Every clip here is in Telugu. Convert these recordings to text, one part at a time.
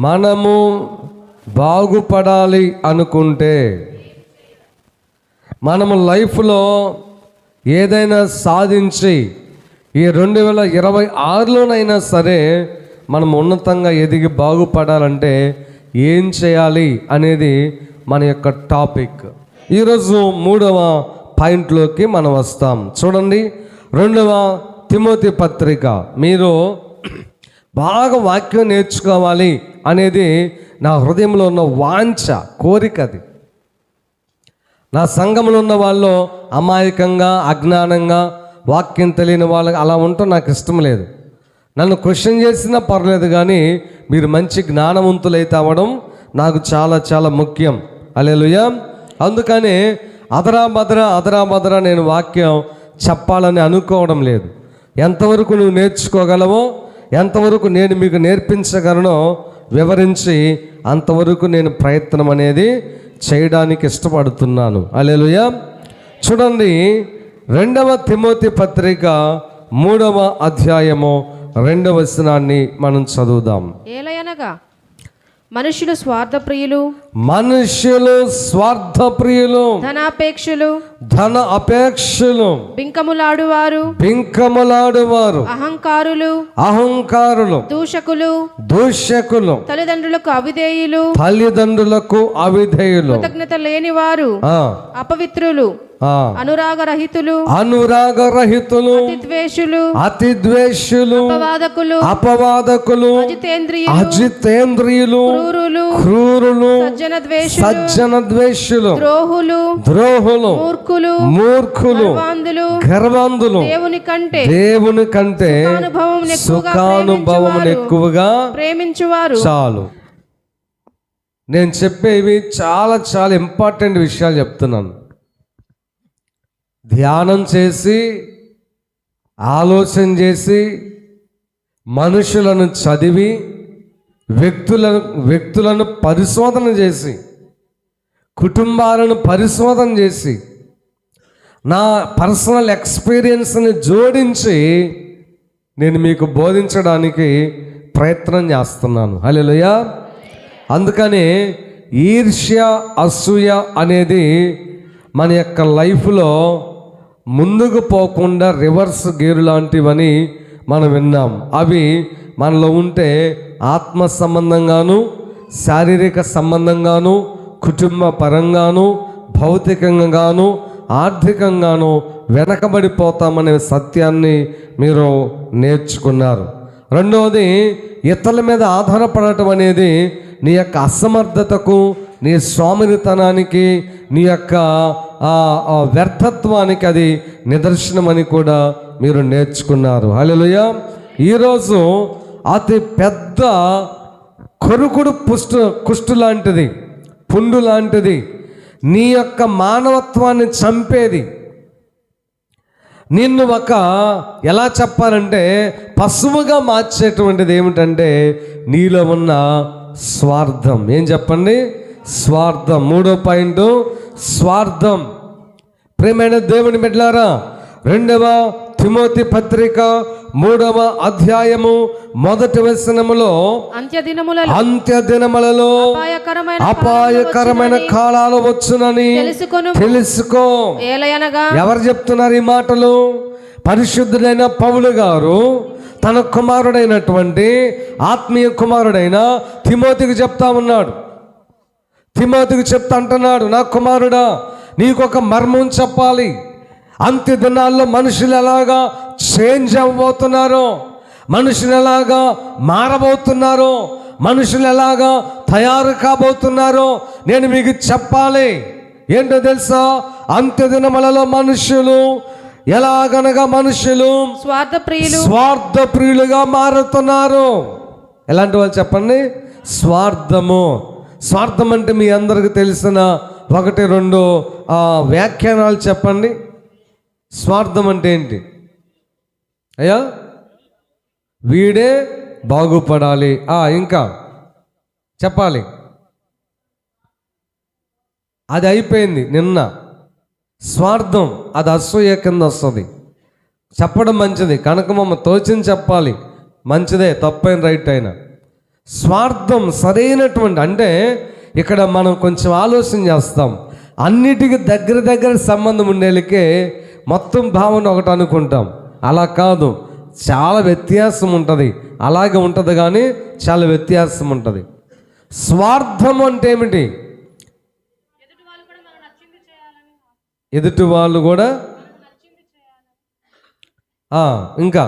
మనము బాగుపడాలి అనుకుంటే, మనము లైఫ్లో ఏదైనా సాధించి ఈ 2026లోనైనా సరే మనం ఉన్నతంగా ఎదిగి బాగుపడాలంటే ఏం చేయాలి అనేది మన యొక్క టాపిక్. ఈరోజు 3వ పాయింట్లోకి మనం వస్తాం. చూడండి, 2వ తిమోతి పత్రిక. మీరు బాగా వాక్యం నేర్చుకోవాలి అనేది నా హృదయంలో ఉన్న వాంఛ, కోరిక. అది నా సంఘంలో ఉన్న వాళ్ళు అమాయకంగా, అజ్ఞానంగా, వాక్యం తెలియని వాళ్ళకి అలా ఉండటం నాకు ఇష్టం లేదు. నన్ను క్వశ్చన్ చేసినా పర్లేదు, కానీ మీరు మంచి జ్ఞానవంతులైతే అవ్వడం నాకు చాలా చాలా ముఖ్యం. హల్లెలూయా. అందుకని అదరా నేను వాక్యం చెప్పాలని అనుకోవడం లేదు. ఎంతవరకు నువ్వు నేర్చుకోగలవో, ఎంతవరకు నేను మీకు నేర్పించగలనో వివరించి అంతవరకు నేను ప్రయత్నం అనేది చేయడానికి ఇష్టపడుతున్నాను. హల్లెలూయా. చూడండి, 2వ తిమోతి పత్రిక 3వ అధ్యాయము 2వ వచనాన్ని మనం చదువుదాం. ఏలయనగా మనుషులు స్వార్థప్రియులు, ధన అపేక్షలు, బింకములాడువారు, అహంకారులు, దూషకులు, తల్లిదండ్రులకు అవిధేయులు, కృతజ్ఞత లేనివారు, అపవిత్రులు, అనురాగరహితులు, అతిద్వేషులు, అపవాదకులు, అజితేంద్రియులు, క్రూరులు, సజ్జన ద్వేషులు, ద్రోహులు, మూర్ఖులు, గర్వంధులు, దేవుని కంటే సుఖానుభవం ఎక్కువగా ప్రేమించువారు. చాలు, నేను చెప్పేవి చాలా చాలా ఇంపార్టెంట్ విషయాలు చెప్తున్నాను. ధ్యానం చేసి, ఆలోచన చేసి, మనుషులను చదివి, వ్యక్తులను పరిశోధన చేసి, కుటుంబాలను పరిశోధన చేసి, నా పర్సనల్ ఎక్స్పీరియన్స్ని జోడించి నేను మీకు బోధించడానికి ప్రయత్నం చేస్తున్నాను. హల్లెలూయా. అందుకని ఈర్ష్య, అసూయ అనేది మన యొక్క లైఫ్లో ముందుకు పోకుండా రివర్స్ గేరు లాంటివని మనం విన్నాం. అవి మనలో ఉంటే ఆత్మ సంబంధంగాను, శారీరక సంబంధంగాను, కుటుంబ పరంగాను, భౌతికంగాను, ఆర్థికంగాను వెనకబడిపోతామనే సత్యాన్ని మీరు నేర్చుకున్నారు. రెండవది, ఇతరుల మీద ఆధారపడటం అనేది నీ యొక్క అసమర్థతకు, నీ స్వామినితనానికి, నీ యొక్క వ్యర్థత్వానికి అది నిదర్శనమని కూడా మీరు నేర్చుకున్నారు. హల్లెలూయా. ఈరోజు అతి పెద్ద కొరుకుడు కుష్టు లాంటిది, పుండు లాంటిది, నీ యొక్క మానవత్వాన్ని చంపేది, నిన్ను ఎలా చెప్పాలంటే పశువుగా మార్చేటువంటిది ఏమిటంటే నీలో ఉన్న స్వార్థం. ఏం చెప్పండి? స్వార్థం. 3వ పాయింట్, స్వార్థం. ప్రియమైన దేవుని బిడ్డలారా, 2వ తిమోతి పత్రిక 3వ అధ్యాయము 1వ వచనములో అంత్యదినములలో అపాయకరమైన కాలాలు వచ్చునని తెలుసుకో. ఎవరు చెప్తున్నారు ఈ మాటలు? పరిశుద్ధుడైన పౌలు గారు తన కుమారుడైనటువంటి ఆత్మీయ కుమారుడైన తిమోతికి చెప్తా ఉన్నాడు. తిమోతికి చెప్తా అంటున్నాడు, నా కుమారుడా, నీకొక మర్మం చెప్పాలి. అంత్య దినాల్లో మనుషులు ఎలాగా చేంజ్ అవ్వబోతున్నారో, మనుషులు ఎలాగా మారబోతున్నారో, మనుషులు ఎలాగా తయారు కాబోతున్నారో నేను మీకు చెప్పాలి. ఏంటో తెలుసా? అంత్య దినములలో మనుషులు ఎలాగనగా మనుషులు స్వార్థప్రియులుగా మారుతున్నారు. ఎలాంటి వాళ్ళు చెప్పండి? స్వార్థం అంటే మీ అందరికి తెలిసిన 1-2 వ్యాఖ్యానాలు చెప్పండి. స్వార్థం అంటే ఏంటి? అయ్యా, వీడే బాగుపడాలి, ఇంకా చెప్పాలి. అది అయిపోయింది నిన్న. స్వార్థం అది అసూయ కింద వస్తుంది. చెప్పడం మంచిది, కనుక తోచింది చెప్పాలి, మంచిదే, తప్పైన రైట్ అయినా. స్వార్థం సరైనటువంటి, అంటే ఇక్కడ మనం కొంచెం ఆలోచన చేస్తాం. అన్నిటికీ దగ్గర సంబంధం ఉండేలకే మొత్తం భావన ఒకటి అనుకుంటాం. అలా కాదు, చాలా వ్యత్యాసం ఉంటుంది. అలాగే ఉంటుంది కానీ చాలా వ్యత్యాసం ఉంటుంది. స్వార్థం అంటే ఏమిటి? ఎదుటి వాళ్ళు కూడా ఇంకా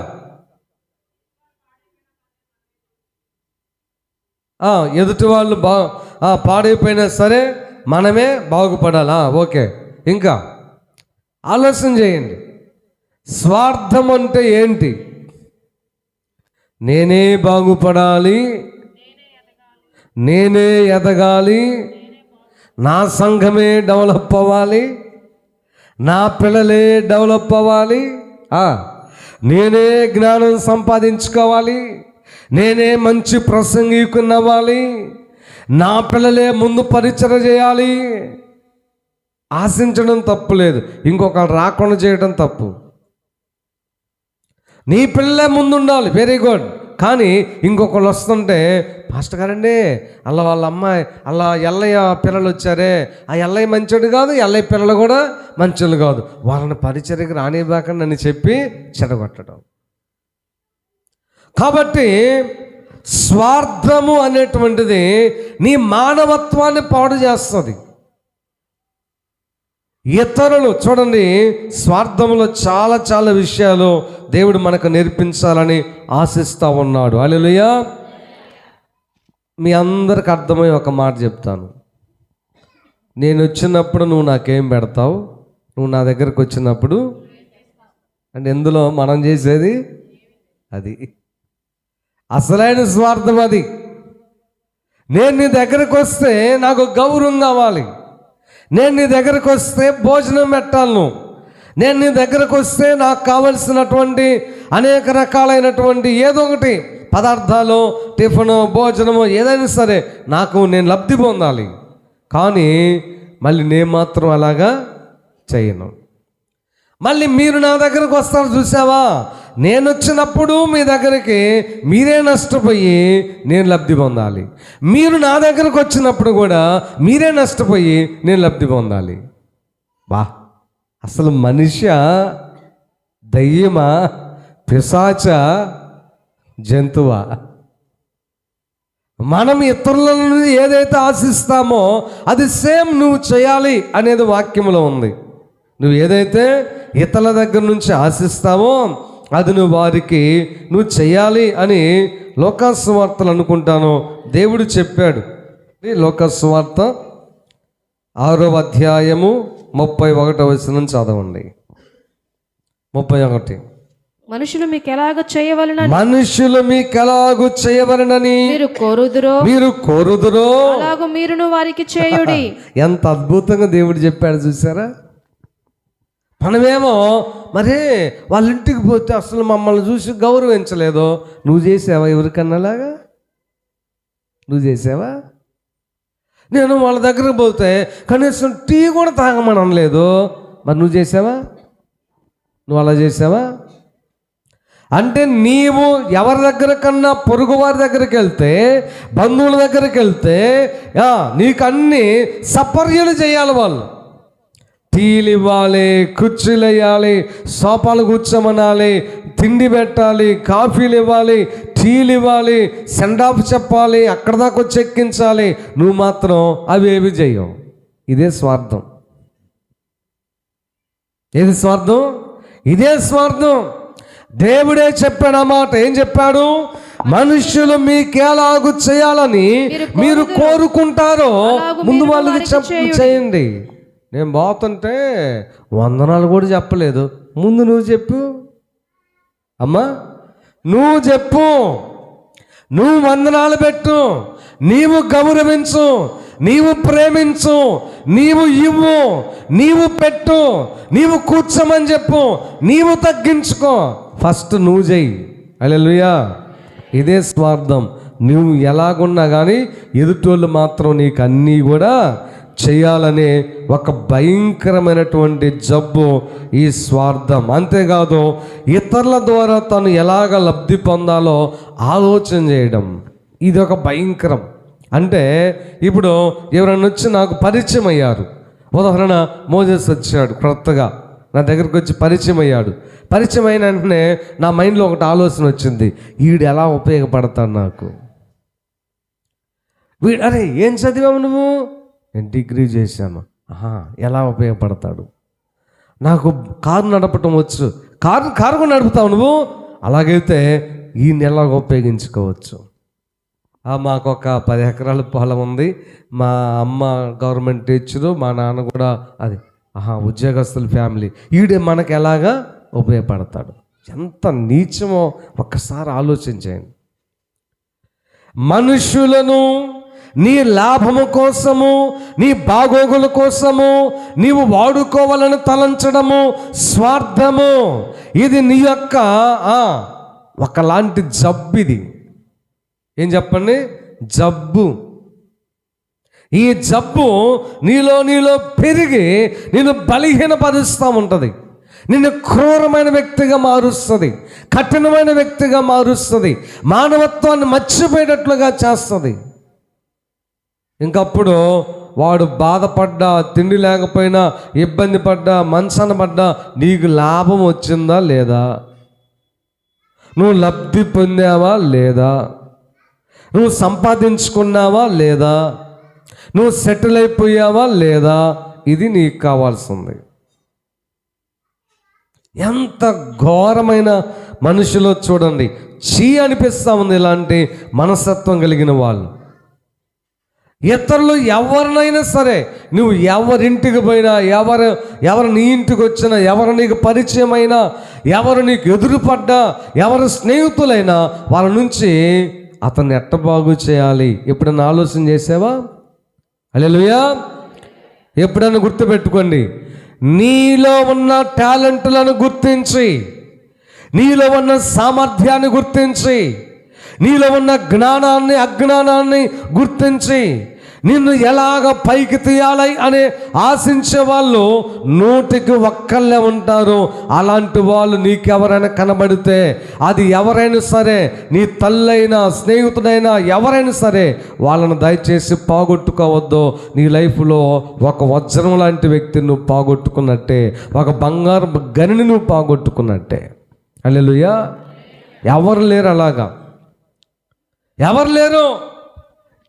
ఎదుటి వాళ్ళు పాడైపోయినా సరే మనమే బాగుపడాలా. ఓకే, ఇంకా ఆలోచన చేయండి. స్వార్థం అంటే ఏంటి? నేనే బాగుపడాలి, నేనే ఎదగాలి, నా సంఘమే డెవలప్ అవ్వాలి, నా పిల్లలే డెవలప్ అవ్వాలి, నేనే జ్ఞానం సంపాదించుకోవాలి, నేనే మంచి ప్రసంగికుని అవ్వాలి, నా పిల్లలే ముందు పరిచయం చేయాలి. ఆశించడం తప్పు లేదు, ఇంకొకరు రాకుండా చేయడం తప్పు. నీ పిల్లలే ముందు ఉండాలి, వెరీ గుడ్. కానీ ఇంకొకళ్ళు వస్తుంటే, పాస్టర్ గారండి అలా వాళ్ళ అమ్మాయి అలా ఎల్లయ్య పిల్లలు వచ్చారే, ఆ ఎల్లయ్య మంచోడు కాదు, ఎల్లయ్య పిల్లలు కూడా మంచోళ్ళు కాదు, వాళ్ళని పరిచర్యకి రానివ్వకండి అని చెప్పి చెడగొట్టడం. కాబట్టి స్వార్థము అనేటువంటిది నీ మానవత్వాన్ని పాడు చేస్తుంది. ఇతరులు చూడండి, స్వార్థంలో చాలా విషయాలు దేవుడు మనకు నేర్పించాలని ఆశిస్తూ ఉన్నాడు. హల్లెలూయా. మీ అందరికి అర్థమయ్యే ఒక మాట చెప్తాను. నేను వచ్చినప్పుడు నువ్వు నాకేం పెడతావు, నువ్వు నా దగ్గరకు వచ్చినప్పుడు అంటే ఎందులో మనం చేసేది అది అసలైన స్వార్థం. అది నేను నీ దగ్గరకు వస్తే నాకు గౌరవం కావాలి, నేను నీ దగ్గరకు వస్తే భోజనం పెట్టాలను, నేను నీ దగ్గరకు వస్తే నాకు కావలసినటువంటి అనేక రకాలైనటువంటి ఏదో ఒకటి పదార్థాలు, టిఫిను, భోజనము ఏదైనా సరే నేను లబ్ధి పొందాలి. కానీ మళ్ళీ నేను మాత్రం అలాగా చేయను. మళ్ళీ మీరు నా దగ్గరకు వస్తారు చూసావా, నేను వచ్చినప్పుడు మీ దగ్గరికి మీరే నష్టపోయి నేను లబ్ధి పొందాలి, మీరు నా దగ్గరకు వచ్చినప్పుడు కూడా మీరే నష్టపోయి నేను లబ్ధి పొందాలి. అసలు మనిషి దయ్యమా, పిశాచ, జంతువా? మనం ఇతరుల నుండి ఏదైతే ఆశిస్తామో అది సేమ్ నువ్వు చేయాలి అనేది వాక్యంలో ఉంది. నువ్వు ఏదైతే ఇతరుల దగ్గర నుంచి ఆశిస్తావో అది నువ్వు చేయాలి అని లోకాసు సువార్తలు అనుకుంటాను దేవుడు చెప్పాడు. లోకాసు వార్త 6వ అధ్యాయము 31వ వచనం చదవండి. 31. మనుషులు మీకు ఎలాగ చేయవలెనని మీరు కోరుదురో అలాగూ మీరును వారికి చేయుడి. ఎంత అద్భుతంగా దేవుడు చెప్పాడు చూసారా. మనమేమో మరి వాళ్ళ ఇంటికి పోతే అసలు మమ్మల్ని చూసి గౌరవించలేదు. నువ్వు చేసావా ఎవరికన్నాలాగా? నువ్వు చేసావా? నేను వాళ్ళ దగ్గరకు పోతే కనీసం టీ కూడా తాగమని అనలేదు. మరి నువ్వు చేసావా? నువ్వు అలా చేసావా? అంటే నీవు ఎవరి దగ్గర కన్నా పొరుగు వారి దగ్గరికి వెళ్తే, బంధువుల దగ్గరికి వెళ్తే నీకు అన్ని సపర్యలు చేయాలి. వాళ్ళు టీలు ఇవ్వాలి, కుర్చీలు వేయాలి, సోఫాలు కూర్చోమనాలి, తిండి పెట్టాలి, కాఫీలు ఇవ్వాలి, టీలు ఇవ్వాలి, సెండ్ ఆఫ్ చెప్పాలి, అక్కడ దాకా వచ్చి ఎక్కించాలి. నువ్వు మాత్రం అవి ఏవి చేయవు. ఇదే స్వార్థం. ఏది స్వార్థం? ఇదే స్వార్థం. దేవుడే చెప్పాడు ఆ మాట. ఏం చెప్పాడు? మనుషులు మీకు ఎలాగూ చేయాలని మీరు కోరుకుంటారో ముందు వాళ్ళకి చేయండి. నేను పోతుంటే వందనాలు కూడా చెప్పలేదు, ముందు నువ్వు చెప్పు అమ్మా, నువ్వు చెప్పు, నువ్వు వందనాలు పెట్టు, నీవు గౌరవించు, నీవు ప్రేమించు, నీవు ఇవ్వు, నీవు పెట్టు, నీవు కూర్చోమని చెప్పు, నీవు తగ్గించుకో. ఫస్ట్ నువ్వు చెయ్యి. హల్లెలూయా. ఇదే స్వార్థం. నువ్వు ఎలాగున్నా కానీ ఎదుటోళ్ళు మాత్రం నీకు అన్నీ కూడా చేయాలనే ఒక భయంకరమైనటువంటి జబ్బు ఈ స్వార్థం. అంతేకాదు ఇతరుల ద్వారా తను ఎలాగ లబ్ధి పొందాలో ఆలోచన చేయడం. ఇది ఒక భయంకరం. అంటే ఇప్పుడు ఎవరైనా వచ్చి నాకు పరిచయం అయ్యారు. ఉదాహరణ మోజెస్ వచ్చాడు, క్రొత్తగా నా దగ్గరికి వచ్చి పరిచయం అయ్యాడు. పరిచయం అయిన వెంటనే నా మైండ్లో ఒకటి ఆలోచన వచ్చింది, వీడు ఎలా ఉపయోగపడతాడు నాకు. వీడు, అరే ఏం చదివావు నువ్వు? నేను డిగ్రీ చేశాను. ఎలా ఉపయోగపడతాడు? నాకు కారు నడపటం వచ్చు. కారు కూడా నడుపుతావు నువ్వు? అలాగైతే ఈయన ఎలా ఉపయోగించుకోవచ్చు. మాకు ఒక 10 ఎకరాల పొలం ఉంది. మా అమ్మ గవర్నమెంట్ టీచరు, మా నాన్న కూడా అది ఉద్యోగస్తుల ఫ్యామిలీ. ఈడే మనకు ఎలాగా ఉపయోగపడతాడు. ఎంత నీచమో ఒక్కసారి ఆలోచించండి. మనుషులను నీ లాభము కోసము, నీ బాగోగుల కోసము నీవు వాడుకోవాలని తలంచడము స్వార్థము. ఇది నీ యొక్క ఒకలాంటి జబ్బు. ఇది ఏం చెప్పండి? జబ్బు. ఈ జబ్బు నీలో పెరిగి నిన్ను బలహీనపరుస్తూ ఉంటుంది. నిన్ను క్రూరమైన వ్యక్తిగా మారుస్తుంది, కఠినమైన వ్యక్తిగా మారుస్తుంది, మానవత్వాన్ని మర్చిపోయేటట్లుగా చేస్తుంది. ఇంకప్పుడు వాడు బాధపడ్డా, తిండి లేకపోయినా, ఇబ్బంది పడ్డా, మంచాన పడ్డా నీకు లాభం వచ్చిందా లేదా? నువ్వు లబ్ధి పొందావా లేదా? నువ్వు సంపాదించుకున్నావా లేదా? నువ్వు సెటిల్ అయిపోయావా లేదా? ఇది నీకు కావాల్సింది. ఎంత ఘోరమైన మనుషులో చూడండి, చీ అనిపిస్తూ ఉంది ఇలాంటి మనస్తత్వం కలిగిన వాళ్ళు. ఇతరులు ఎవరినైనా సరే, నువ్వు ఎవరింటికి పోయినా, ఎవరు నీ ఇంటికి వచ్చినా, ఎవరు నీకు పరిచయం అయినా, ఎవరు నీకు ఎదురుపడ్డా, ఎవరు స్నేహితులైనా, వాళ్ళ నుంచి అతన్ని ఎట్ట బాగు చేయాలి ఎప్పుడన్నా ఆలోచన చేసావా? హల్లెలూయా. ఎప్పుడన్నా గుర్తుపెట్టుకోండి, నీలో ఉన్న టాలెంట్లను గుర్తించి, నీలో ఉన్న సామర్థ్యాన్ని గుర్తించి, నీలో ఉన్న జ్ఞానాన్ని అజ్ఞానాన్ని గుర్తించి నిన్ను ఎలాగ పైకి తీయాలి అని ఆశించే వాళ్ళు 100కి 1 ఉంటారు. అలాంటి వాళ్ళు నీకెవరైనా కనబడితే, అది ఎవరైనా సరే, నీ తల్లైనా స్నేహితుడైనా ఎవరైనా సరే, వాళ్ళను దయచేసి పోగొట్టుకోవద్దు. నీ లైఫ్లో ఒక వజ్రం లాంటి వ్యక్తిని నువ్వు పోగొట్టుకున్నట్టే, ఒక బంగారు గనిని నువ్వు పోగొట్టుకున్నట్టే. హల్లెలూయా. ఎవరు లేరు అలాగా, ఎవరు లేరు.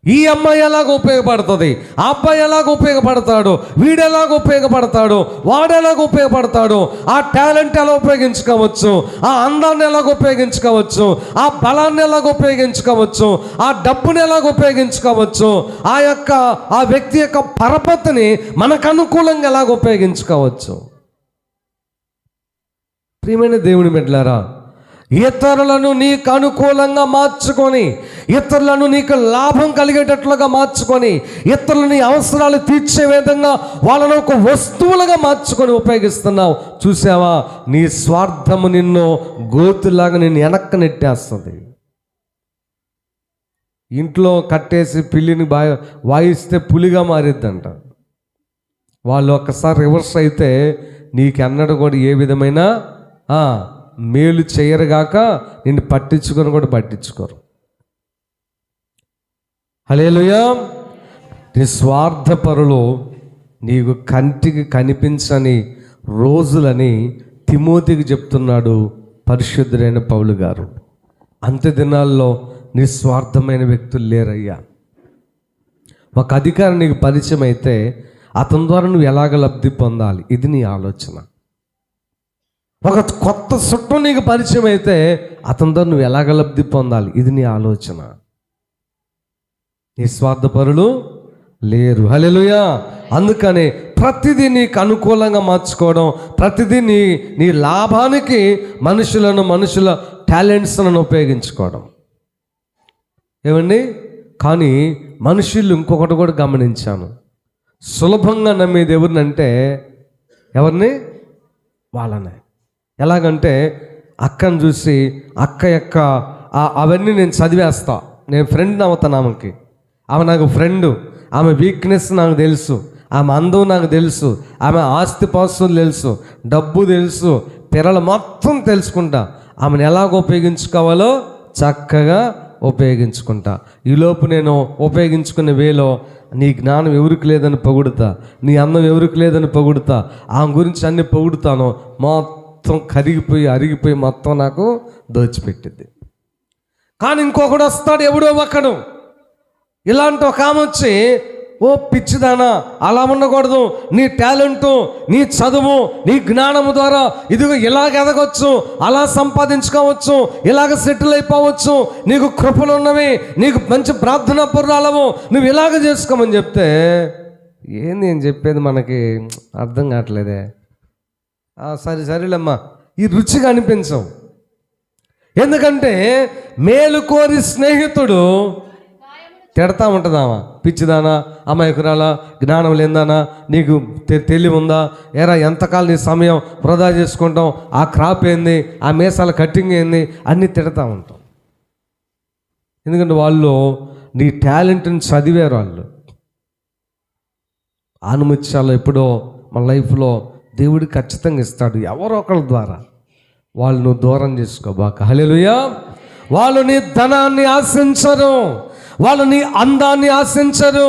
ఈ అమ్మాయి ఎలాగ ఉపయోగపడుతుంది, ఆ అబ్బాయి ఎలాగ ఉపయోగపడతాడు, వీడు ఎలాగ ఉపయోగపడతాడు, వాడు ఎలాగ ఉపయోగపడతాడు, ఆ టాలెంట్ ఎలా ఉపయోగించుకోవచ్చు, ఆ అందాన్ని ఎలాగ ఉపయోగించుకోవచ్చు, ఆ బలాన్ని ఎలాగ ఉపయోగించుకోవచ్చు, ఆ డబ్బుని ఎలాగ ఉపయోగించుకోవచ్చు, ఆ వ్యక్తి యొక్క పరపతిని మనకు అనుకూలంగా ఎలాగ ఉపయోగించుకోవచ్చు. ప్రియమైన దేవుని బిడ్డలారా, ఇతరులను నీకు అనుకూలంగా మార్చుకొని, ఇతరులను నీకు లాభం కలిగేటట్లుగా మార్చుకొని, ఇతరులని అవసరాలు తీర్చే విధంగా వాళ్ళను ఒక వస్తువులుగా మార్చుకొని ఉపయోగిస్తున్నావు. చూసావా, నీ స్వార్థము నిన్ను గోతులాగా నిన్ను వెనక్కి నెట్టేస్తుంది. ఇంట్లో కట్టేసి పిల్లిని వాయిస్తే పులిగా మారిద్దంట. వాళ్ళు ఒక్కసారి రివర్స్ అయితే నీకెన్నడూ కూడా ఏ విధమైన మేలు చేయరుగాక నిన్ను పట్టించుకొని కూడా పట్టించుకోరు. హల్లెలూయా. నిస్వార్థపరులు నీకు కంటికి కనిపించని రోజులని తిమోతికి చెప్తున్నాడు పరిశుద్ధుడైన పౌలు గారు. అంత్య దినాల్లో నిస్వార్థమైన వ్యక్తులు లేరయ్యా. ఒక అధికారి నీకు పరిచయం అయితే అతని ద్వారా నువ్వు ఎలాగ లబ్ధి పొందాలి, ఇది నీ ఆలోచన. ఒక కొత్త చుట్టం నీకు పరిచయం అయితే అతనితో నువ్వు ఎలాగ లబ్ధి పొందాలి, ఇది నీ ఆలోచన. నిస్వార్థపరులు లేరు. హల్లెలూయా. అందుకని ప్రతిదీ నీకు అనుకూలంగా మార్చుకోవడం, ప్రతిదీ నీ లాభానికి మనుషుల టాలెంట్స్లను ఉపయోగించుకోవడం. ఏమండి, కానీ మనుషులు ఇంకొకటి కూడా గమనించాను, సులభంగా నమ్మేది ఎవరినంటే ఎవరిని? వాళ్ళనే. ఎలాగంటే అక్కను చూసి అక్క యొక్క అవన్నీ నేను చదివేస్తా, నేను ఫ్రెండ్ అవుతాను ఆమెకి, ఆమె నాకు ఫ్రెండు, ఆమె వీక్నెస్ నాకు తెలుసు, ఆమె అందం నాకు తెలుసు, ఆమె ఆస్తిపాస్తులు తెలుసు, డబ్బు తెలుసు, పిల్లలు మొత్తం తెలుసుకుంటా, ఆమెను ఎలాగ ఉపయోగించుకోవాలో చక్కగా ఉపయోగించుకుంటా. ఈలోపు నేను ఉపయోగించుకునే వేలో నీ జ్ఞానం ఎవరికి లేదని పొగుడుతా, నీ అందం ఎవరికి లేదని పొగుడుతా, ఆమె గురించి అన్ని పొగుడుతాను, మొత్తం కరిగిపోయి అరిగిపోయి మొత్తం నాకు దోచిపెట్టింది. కానీ ఇంకొకడు వస్తాడు, ఎవడో ఒకడు, ఇలాంటి ఒక ఆమె వచ్చి, ఓ పిచ్చిదానా అలా ఉండకూడదు, నీ టాలెంటు, నీ చదువు, నీ జ్ఞానము ద్వారా ఇదిగో ఇలాగ ఎదగవచ్చు, అలా సంపాదించుకోవచ్చు, ఇలాగ సెటిల్ అయిపోవచ్చు, నీకు కృపలు ఉన్నవి, నీకు మంచి ప్రార్థనా పుర్రాలవు, నువ్వు ఇలాగ చేసుకోమని చెప్తే ఏంది నేను చెప్పేది మనకి అర్థం కావట్లేదే. సరేలేమ్మా, ఈ రుచిగా అనిపించవు. ఎందుకంటే మేలు కోరి స్నేహితుడు తిడతా ఉంటుందామా, పిచ్చిదానా, అమాయకురాలా, జ్ఞానం లేదానా, నీకు తెలివి ఉందా, ఎరా ఎంతకాలం నీ సమయం వృధా చేసుకుంటాం, ఆ క్రాప్ ఏంది, ఆ మీసాల కట్టింగ్ ఏంది, అన్నీ తిడతా ఉంటాం. ఎందుకంటే వాళ్ళు నీ టాలెంట్ని చదివారు. వాళ్ళు ఆనుమత్యాలు ఎప్పుడో మన లైఫ్లో దేవుడు ఖచ్చితంగా ఇస్తాడు, ఎవరో ఒకళ్ళ ద్వారా. వాళ్ళు నువ్వు దూరం చేసుకోబాక. హల్లెలూయా. వాళ్ళు నీ ధనాన్ని ఆశించరు, వాళ్ళు నీ అందాన్ని ఆశించరు,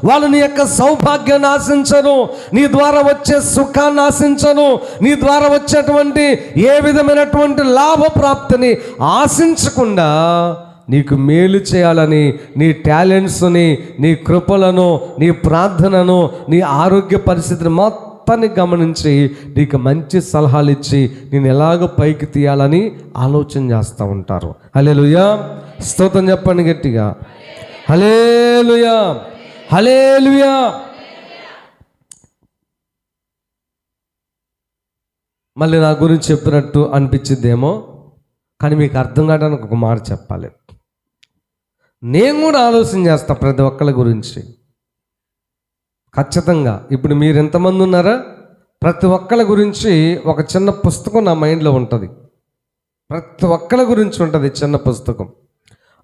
వాళ్ళు నీ యొక్క సౌభాగ్యాన్ని ఆశించరు, నీ ద్వారా వచ్చే సుఖాన్ని ఆశించరు, నీ ద్వారా వచ్చేటువంటి ఏ విధమైనటువంటి లాభప్రాప్తిని ఆశించకుండా నీకు మేలు చేయాలని నీ టాలెంట్స్ని, నీ కృపలను, నీ ప్రార్థనను, నీ ఆరోగ్య పరిస్థితిని మొత్తాన్ని గమనించి నీకు మంచి సలహాలు ఇచ్చి నేను ఎలాగో పైకి తీయాలని ఆలోచన చేస్తూ ఉంటారు. హల్లెలూయా. స్తోత్రం చెప్పండి గట్టిగా. హల్లెలూయా, హల్లెలూయా. మళ్ళీ నా గురించి చెప్పినట్టు అనిపించిద్దేమో, కానీ మీకు అర్థం కావడానికి ఒక మాట చెప్పాలి. నేను కూడా ఆలోచన చేస్తాను ప్రతి ఒక్కరి గురించి ఖచ్చితంగా. ఇప్పుడు మీరు ఎంతమంది ఉన్నారా, ప్రతి ఒక్కరి గురించి ఒక చిన్న పుస్తకం నా మైండ్లో ఉంటుంది. ప్రతి ఒక్కరి గురించి ఉంటుంది చిన్న పుస్తకం.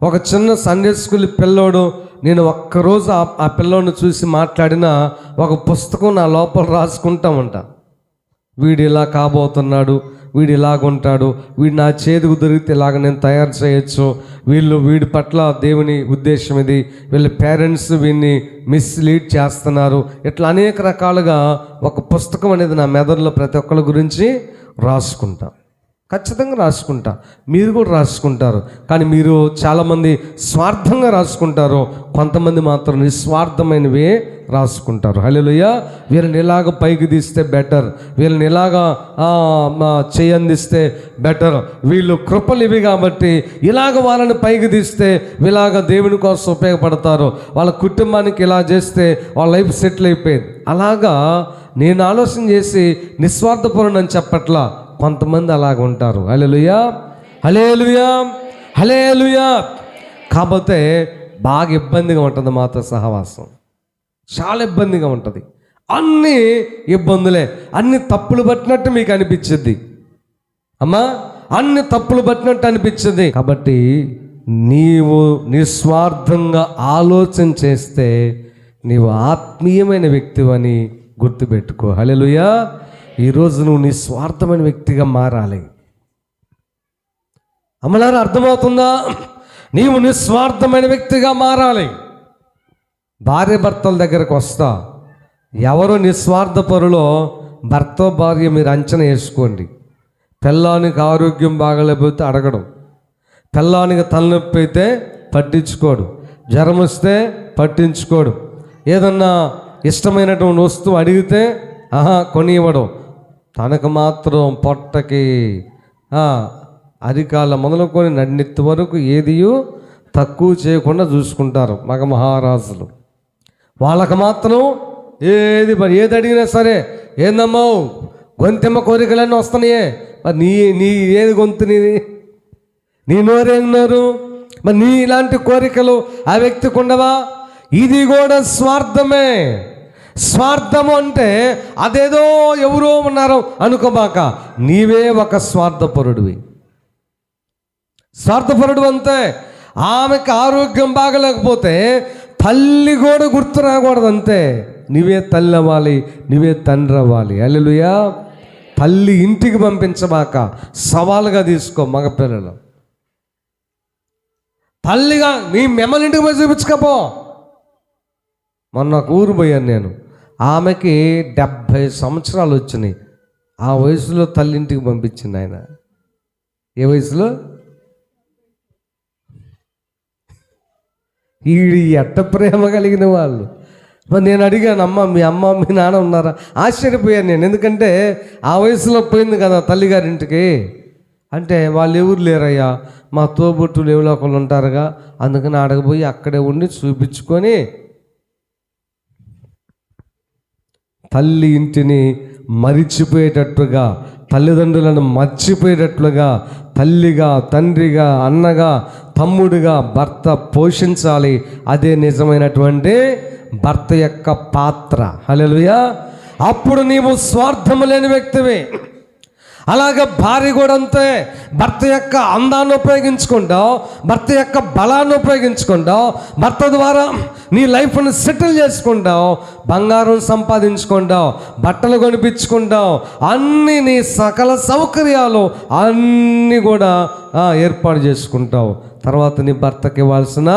ఒక చిన్న సండే స్కూల్ పిల్లోడు, నేను ఒక్కరోజు ఆ పిల్లోడిని చూసి మాట్లాడిన ఒక పుస్తకం నా లోపల రాసుకుంటా ఉంటా. వీడు ఇలా కాబోతున్నాడు, వీడు ఇలాగుంటాడు, వీడు నా చేతికి దొరికితే ఇలాగ నేను తయారు చేయొచ్చు, వీడి పట్ల దేవుని ఉద్దేశం ఇది, వీళ్ళ పేరెంట్స్ వీడిని మిస్లీడ్ చేస్తున్నారు, ఇట్లా అనేక రకాలుగా ఒక పుస్తకం అనేది నా మెదడులో ప్రతి ఒక్కరి గురించి రాసుకుంటా. ఖచ్చితంగా రాసుకుంటా, మీరు కూడా రాసుకుంటారు. కానీ మీరు చాలామంది స్వార్థంగా రాసుకుంటారు, కొంతమంది మాత్రం నిస్వార్థమైనవే రాసుకుంటారు. హల్లెలూయా. వీళ్ళని ఇలాగ పైకి తీస్తే బెటర్, వీళ్ళని ఇలాగా చేయందిస్తే బెటర్, వీళ్ళు కృపలు ఇవి కాబట్టి ఇలాగ వాళ్ళని పైకి తీస్తే ఇలాగ దేవుని కోసం ఉపయోగపడతారు, వాళ్ళ కుటుంబానికి ఇలా చేస్తే వాళ్ళ లైఫ్ సెటిల్ అయిపోయింది. అలాగా నేను ఆలోచన చేసి నిస్వార్థపరుడు అని చెప్పట్లా, కొంతమంది అలాగ ఉంటారు. హల్లెలూయా, హల్లెలూయా, హల్లెలూయా. కాకపోతే బాగా ఇబ్బందిగా ఉంటుంది మాతో సహవాసం, చాలా ఇబ్బందిగా ఉంటుంది. అన్ని ఇబ్బందులే, అన్ని తప్పులు పట్టినట్టు మీకు అనిపించింది అమ్మా, అన్ని తప్పులు పట్టినట్టు అనిపించింది. కాబట్టి నీవు నిస్వార్థంగా ఆలోచన చేస్తే నీవు ఆత్మీయమైన వ్యక్తివని గుర్తుపెట్టుకో. హల్లెలూయా. ఈరోజు నువ్వు నిస్వార్థమైన వ్యక్తిగా మారాలి. అమ్మలారా అర్థమవుతుందా? నీవు నిస్వార్థమైన వ్యక్తిగా మారాలి. భార్య భర్తల దగ్గరకు వస్తా, ఎవరు నిస్వార్థపరులో భర్త భార్య మీరు అంచనా వేసుకోండి. పిల్లానికి ఆరోగ్యం బాగలేకపోతే అడగడం, పిల్లానికి తలనొప్పి అయితే పట్టించుకోడు, జ్వరం వస్తే పట్టించుకోడు, ఏదన్నా ఇష్టమైనటువంటి వస్తువు అడిగితే కొనివ్వడం, తనకు మాత్రం పొట్టకి అధికాల మొదలుకొని నన్నెత్తి వరకు ఏదియూ తక్కువ చేయకుండా చూసుకుంటారు మగ మహారాజులు. వాళ్ళకు మాత్రం ఏది అడిగినా సరే, ఏందమ్మా గొంతెమ్మ కోరికలన్నీ వస్తున్నాయే, మరి నీ ఏది గొంతు నీది, నీ నోరేం నోరు, మరి నీ ఇలాంటి కోరికలు ఆ వ్యక్తికి ఉండవా? ఇది కూడా స్వార్థమే. స్వార్థము అంటే అదేదో ఎవరో ఉన్నారు అనుకోబాక, నీవే ఒక స్వార్థపరుడివి. స్వార్థపరుడు అంతే. ఆమెకు ఆరోగ్యం బాగలేకపోతే తల్లి కూడా గుర్తు రాకూడదు అంతే. నువ్వే తల్లి అవ్వాలి, నువ్వే తండ్రి అవ్వాలి. హల్లెలూయా. తల్లి ఇంటికి పంపించబాక, సవాలుగా తీసుకో మగపిల్లలు. తల్లిగా మీ మిమ్మల్ని ఇంటికి పోయి చూపించకపో. మొన్న ఒక ఊరు పోయాను నేను, ఆమెకి 70 సంవత్సరాలు వచ్చినాయి. ఆ వయసులో తల్లింటికి పంపించింది ఆయన. ఏ వయసులో? ఈ ఎట్ట ప్రేమ కలిగిన వాళ్ళు. మరి నేను అడిగాను, మీ అమ్మ మీ నాన్న ఉన్నారా? ఆశ్చర్యపోయాను నేను, ఎందుకంటే ఆ వయసులో పోయింది కదా తల్లిగారింటికి. అంటే వాళ్ళు ఎవరు లేరయ్యా, మా తోబుట్టులు ఎవరో ఒకళ్ళు ఉంటారుగా, అందుకని అడగబోయి అక్కడే ఉండి చూపించుకొని తల్లి ఇంటిని మరిచిపోయేటట్టుగా, తల్లిదండ్రులను మర్చిపోయేటట్లుగా తల్లిగా, తండ్రిగా, అన్నగా, తమ్ముడిగా భర్త పోషించాలి. అదే నిజమైనటువంటి భర్త యొక్క పాత్ర. హల్లెలూయా. అప్పుడు నీవు స్వార్థము లేని వ్యక్తివి. అలాగే భార్య కూడా అంతే. భర్త యొక్క అందాన్ని ఉపయోగించుకుంటావు, భర్త యొక్క బలాన్ని ఉపయోగించుకుంటావు, భర్త ద్వారా నీ లైఫ్ని సెటిల్ చేసుకుంటావు, బంగారం సంపాదించుకుంటావు, బట్టలు కొనిపించుకుంటావు, అన్నీ నీ సకల సౌకర్యాలు అన్నీ కూడా ఏర్పాటు చేసుకుంటావు. తర్వాత నీ భర్తకి ఇవ్వాల్సిన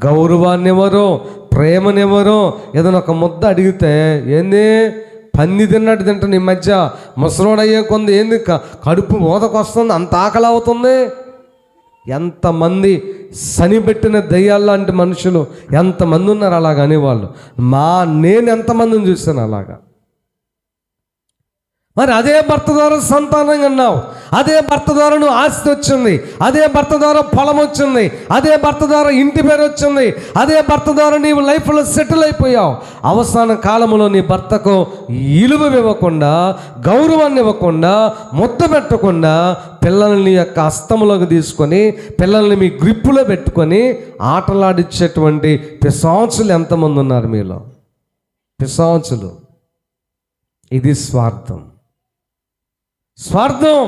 గౌరవాన్ని ఎవరు, ప్రేమనివ్వరు. ఏదైనా ఒక ముద్ద అడిగితే ఏంది పంది తిన్నట్టు తింటాను. ఈ మధ్య ముసలోడు అయ్యే కొంది ఏంది కడుపు మోదకొస్తుంది, అంత ఆకలి అవుతుంది. ఎంతమంది శనిపెట్టిన దయ్యాల్లాంటి మనుషులు ఎంతమంది ఉన్నారు అలాగ అనేవాళ్ళు. నేను ఎంతమందిని చూశాను అలాగా. మరి అదే భర్త ద్వారా సంతానం అన్నావు, అదే భర్త ద్వారా నువ్వు ఆస్తి వచ్చింది, అదే భర్త ద్వారా పొలం వచ్చింది, అదే భర్త ద్వారా ఇంటి పేరు వచ్చింది, అదే భర్త ద్వారా నీవు లైఫ్లో సెటిల్ అయిపోయావు. అవసాన కాలంలో నీ భర్తకు విలువ ఇవ్వకుండా, గౌరవాన్ని ఇవ్వకుండా, ముద్ద పెట్టకుండా పిల్లల్ని యొక్క హస్తములోకి తీసుకొని, పిల్లల్ని మీ గ్రిప్పులో పెట్టుకొని ఆటలాడించేటువంటి పిశాచులు ఎంతమంది ఉన్నారు మీలో? పిశాచులు. ఇది స్వార్థం. స్వార్థం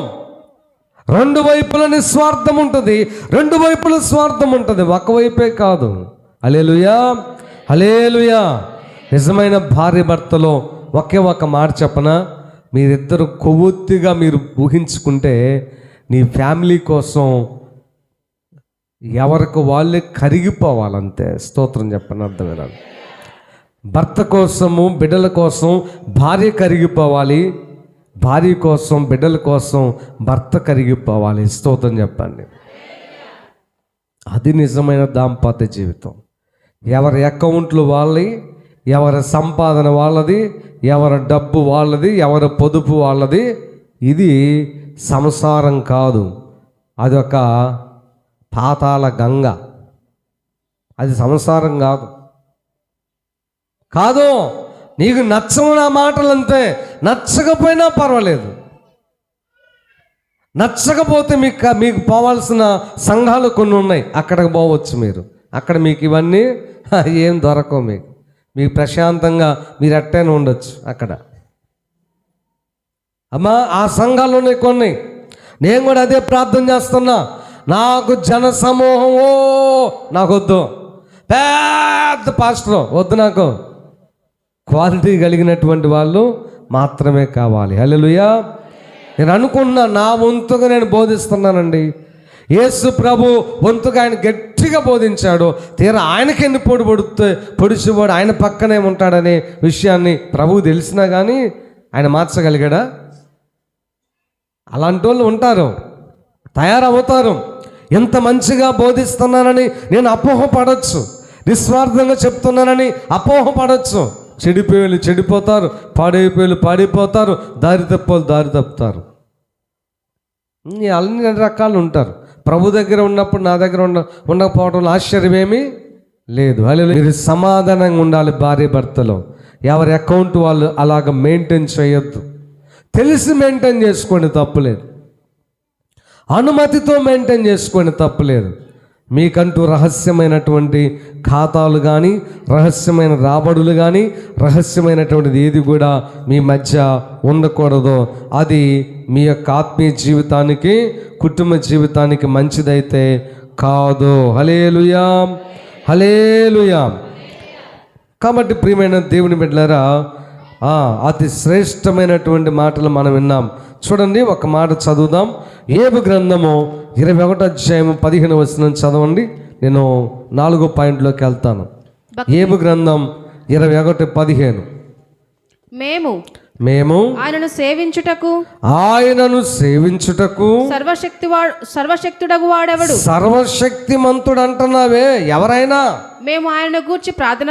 రెండు వైపుల నిస్వార్థం ఉంటుంది, రెండు వైపుల స్వార్థం ఉంటుంది, ఒకవైపే కాదు. హల్లెలూయా, హల్లెలూయా. నిజమైన భార్య భర్తలో ఒకే ఒక మాట చెప్పనా, మీరిద్దరు కొవ్వొత్తిగా మీరు ఊహించుకుంటే నీ ఫ్యామిలీ కోసం ఎవరికి వాళ్ళే కరిగిపోవాలంతే. స్తోత్రం చెప్పని అర్థమైనా. భర్త కోసము, బిడ్డల కోసం భార్య కరిగిపోవాలి, భార్య కోసం, బిడ్డల కోసం భర్త కరిగిపోవాలి. స్తోత్రం చెప్పండి. అది నిజమైన దాంపత్య జీవితం. ఎవరి అకౌంట్లు వాళ్ళవి, ఎవరి సంపాదన వాళ్ళది, ఎవరి డబ్బు వాళ్ళది, ఎవరి పొదుపు వాళ్ళది. ఇది సంసారం కాదు, అదొక పాతాళ గంగ. అది సంసారం కాదు. కాదు, నీకు నచ్చవు నా మాటలు అంతే, నచ్చకపోయినా పర్వాలేదు. నచ్చకపోతే మీకు పోవాల్సిన సంఘాలు కొన్ని ఉన్నాయి, అక్కడికి పోవచ్చు మీరు. అక్కడ మీకు ఇవన్నీ ఏం దొరకవు. మీకు ప్రశాంతంగా మీరు ఎట్టైనా ఉండొచ్చు అక్కడ. అమ్మా, ఆ సంఘాలు ఉన్నాయి కొన్ని. నేను కూడా అదే ప్రార్థన చేస్తున్నా. నాకు జన సమూహం నాకు వద్దు, పెద్ద పాస్టర్ వద్దు, నాకు క్వాలిటీ కలిగినటువంటి వాళ్ళు మాత్రమే కావాలి. హల్లెలూయా. నేను అనుకున్నా నా వంతుగా నేను బోధిస్తున్నానండి. యేసు ప్రభు వంతుగా ఆయన గట్టిగా బోధించాడు. తీరా ఆయనకి ఎన్ని పొడిచివాడు ఆయన పక్కనే ఉంటాడనే విషయాన్ని ప్రభువు తెలిసినా కానీ ఆయన మార్చగలిగాడా? అలాంటి వాళ్ళు ఉంటారు, తయారవుతారు. ఎంత మంచిగా బోధిస్తున్నానని నేను అపోహపడవచ్చు, నిస్వార్థంగా చెప్తున్నానని అపోహపడవచ్చు. చెడిపోయేళ్ళు చెడిపోతారు, పాడైపోయేళ్ళు పాడైపోతారు, దారి తప్పుతారు. అన్ని రకాలు ఉంటారు. ప్రభు దగ్గర ఉన్నప్పుడు నా దగ్గర ఉండకపోవడంలో ఆశ్చర్యమేమీ లేదు. మీరు సమాధానంగా ఉండాలి భార్య భర్తలో. ఎవరి అకౌంట్ వాళ్ళు అలాగ మెయింటైన్ చేయొద్దు. తెలిసి మెయింటైన్ చేసుకోండి, తప్పులేదు. అనుమతితో మెయింటైన్ చేసుకోండి, తప్పులేదు. మీకంటూ రహస్యమైనటువంటి ఖాతాలు కానీ, రహస్యమైన రాబడులు కానీ, రహస్యమైనటువంటిది ఏది కూడా మీ మధ్య ఉండకూడదు. అది మీ యొక్క ఆత్మీయ జీవితానికి, కుటుంబ జీవితానికి మంచిదైతే కాదు. హల్లెలూయా, హల్లెలూయా. కాబట్టి ప్రియమైన దేవుని బిడ్డలారా, అతి శ్రేష్టమైనటువంటి మాటలు మనం విన్నాం. చూడండి, ఒక మాట చదువుదాం. యోబు గ్రంథము 21 అధ్యాయము 15 వచనం చదవండి. నేను 4వ పాయింట్లోకి వెళ్తాను. యోబు గ్రంథం 21:15. మేము ఆయనను సేవించుటకు సర్వశక్తుడగు వాడెవడు? సర్వశక్తిమంతుడు అంటున్నావే, ఎవరైనా మేము ఆయన గురించి ప్రార్థన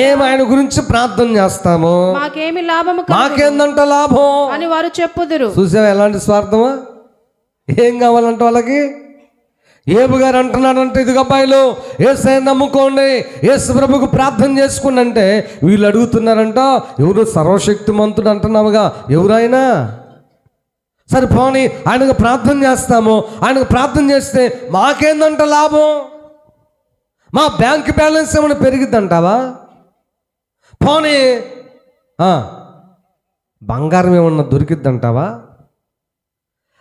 మేము ఆయన గురించి ప్రార్థన చేస్తాము, మాకేమి లాభము మాకేందంట లాభం అని వారు చెప్పుదురు. చూసావా ఎలాంటి స్వార్థమా? ఏం కావాలంట వాళ్ళకి? యోబు గారు అంటున్నాడంటే, ఇదిగో అబ్బాయిలు యేసయ్యను నమ్ముకోండి, యేసు ప్రభుకు ప్రార్థన చేసుకోండి అంటే వీళ్ళు అడుగుతున్నారంట, ఎవరు సర్వశక్తిమంతుడు అంటున్నావుగా, ఎవరైనా సరే పోనీ ఆయనకు ప్రార్థన చేస్తాము, ఆయనకు ప్రార్థన చేస్తే మాకేందంట లాభం? మా బ్యాంక్ బ్యాలెన్స్ ఏమైనా పెరిగిద్దంటావా? పోనీ బంగారం ఏమన్నా దొరికిద్దంటావా?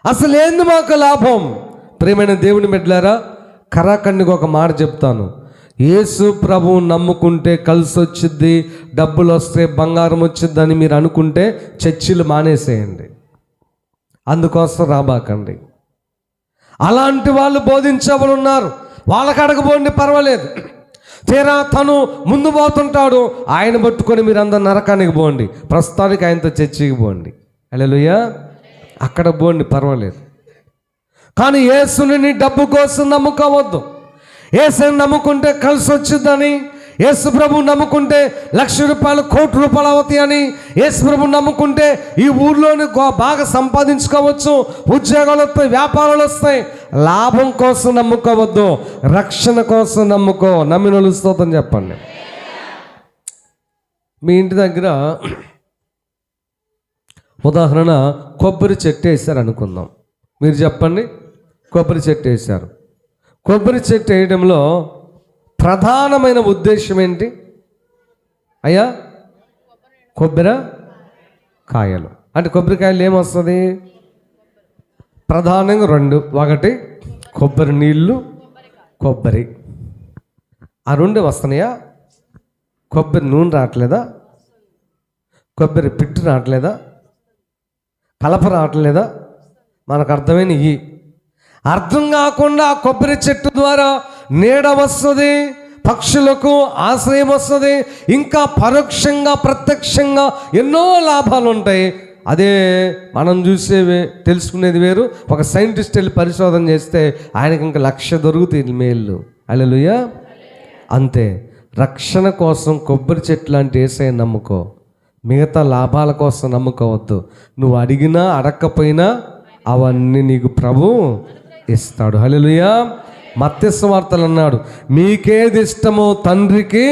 అసలు ఏంది మాకు లాభం? ప్రియమైన దేవుని బిడ్డలారా, కరాఖండిగా ఒక మాట చెప్తాను. యేసు ప్రభువు నమ్ముకుంటే కలిసి వచ్చిద్ది, డబ్బులు వస్తే, బంగారం వచ్చిద్దని మీరు అనుకుంటే చర్చిలు మానేసేయండి, అందుకోసం రాబాకండి. అలాంటి వాళ్ళు బోధించేవాళ్ళు ఉన్నారు, వాళ్ళకి అడగబోండి, పర్వాలేదు. తీరా తను ముందు పోతుంటాడు, ఆయన పట్టుకొని మీరు అందరు నరకానికి పోండి, ప్రస్తుతానికి ఆయనతో చర్చికి పోండి, హల్లెలూయా, అక్కడ పోండి, పర్వాలేదు. కానీ యేసుని నీ డబ్బు కోసం నమ్ముకోవద్దు. యేసుని నమ్ముకుంటే కలిసి వచ్చిందని, యేసు ప్రభు నమ్ముకుంటే ₹1,00,000 ₹1,00,00,000 అవుతాయని, యేసు ప్రభు నమ్ముకుంటే ఈ ఊర్లోని బాగా సంపాదించుకోవచ్చు, ఉద్యోగాలు వస్తాయి, వ్యాపారాలు వస్తాయి. లాభం కోసం నమ్ముకోవద్దు, రక్షణ కోసం నమ్ముకో. నమ్మిన స్తోత్రం చెప్పండి. మీ ఇంటి దగ్గర ఉదాహరణ కొబ్బరి చెట్టు వేసారు అనుకుందాం. మీరు చెప్పండి, కొబ్బరి చెట్టు వేశారు. కొబ్బరి చెట్టు వేయడంలో ప్రధానమైన ఉద్దేశం ఏంటి అయ్యా? కొబ్బరి కాయలు. అంటే కొబ్బరికాయలు ఏమొస్తుంది? ప్రధానంగా 2, ఒకటి కొబ్బరి నీళ్ళు, కొబ్బరి. ఆ 2 వస్తున్నాయా? కొబ్బరి నూనె రావట్లేదా? కొబ్బరి పిట్టు రావట్లేదా? కలప రావట్లేదా? మనకు అర్థమైన ఈ అర్థం కాకుండా కొబ్బరి చెట్టు ద్వారా నీడ వస్తుంది, పక్షులకు ఆశ్రయం వస్తుంది, ఇంకా పరోక్షంగా ప్రత్యక్షంగా ఎన్నో లాభాలు ఉంటాయి. అదే మనం చూసేవి తెలుసుకునేది వేరు. ఒక సైంటిస్ట్ వెళ్ళి పరిశోధన చేస్తే ఆయనకి ఇంకా 1,00,000 దొరుకుతాయి మేళ్ళు. హల్లెలూయా. అంతే, రక్షణ కోసం కొబ్బరి చెట్టు లాంటి యేసయ్యను నమ్ముకో, మిగతా లాభాల కోసం నమ్ముకోవద్దు. నువ్వు అడిగినా అడగకపోయినా అవన్నీ నీకు ప్రభు ఇస్తాడు. హల్లెలూయా. మత్తయి సువార్తలు అన్నాడు, మీకేది ఇష్టమో తండ్రికి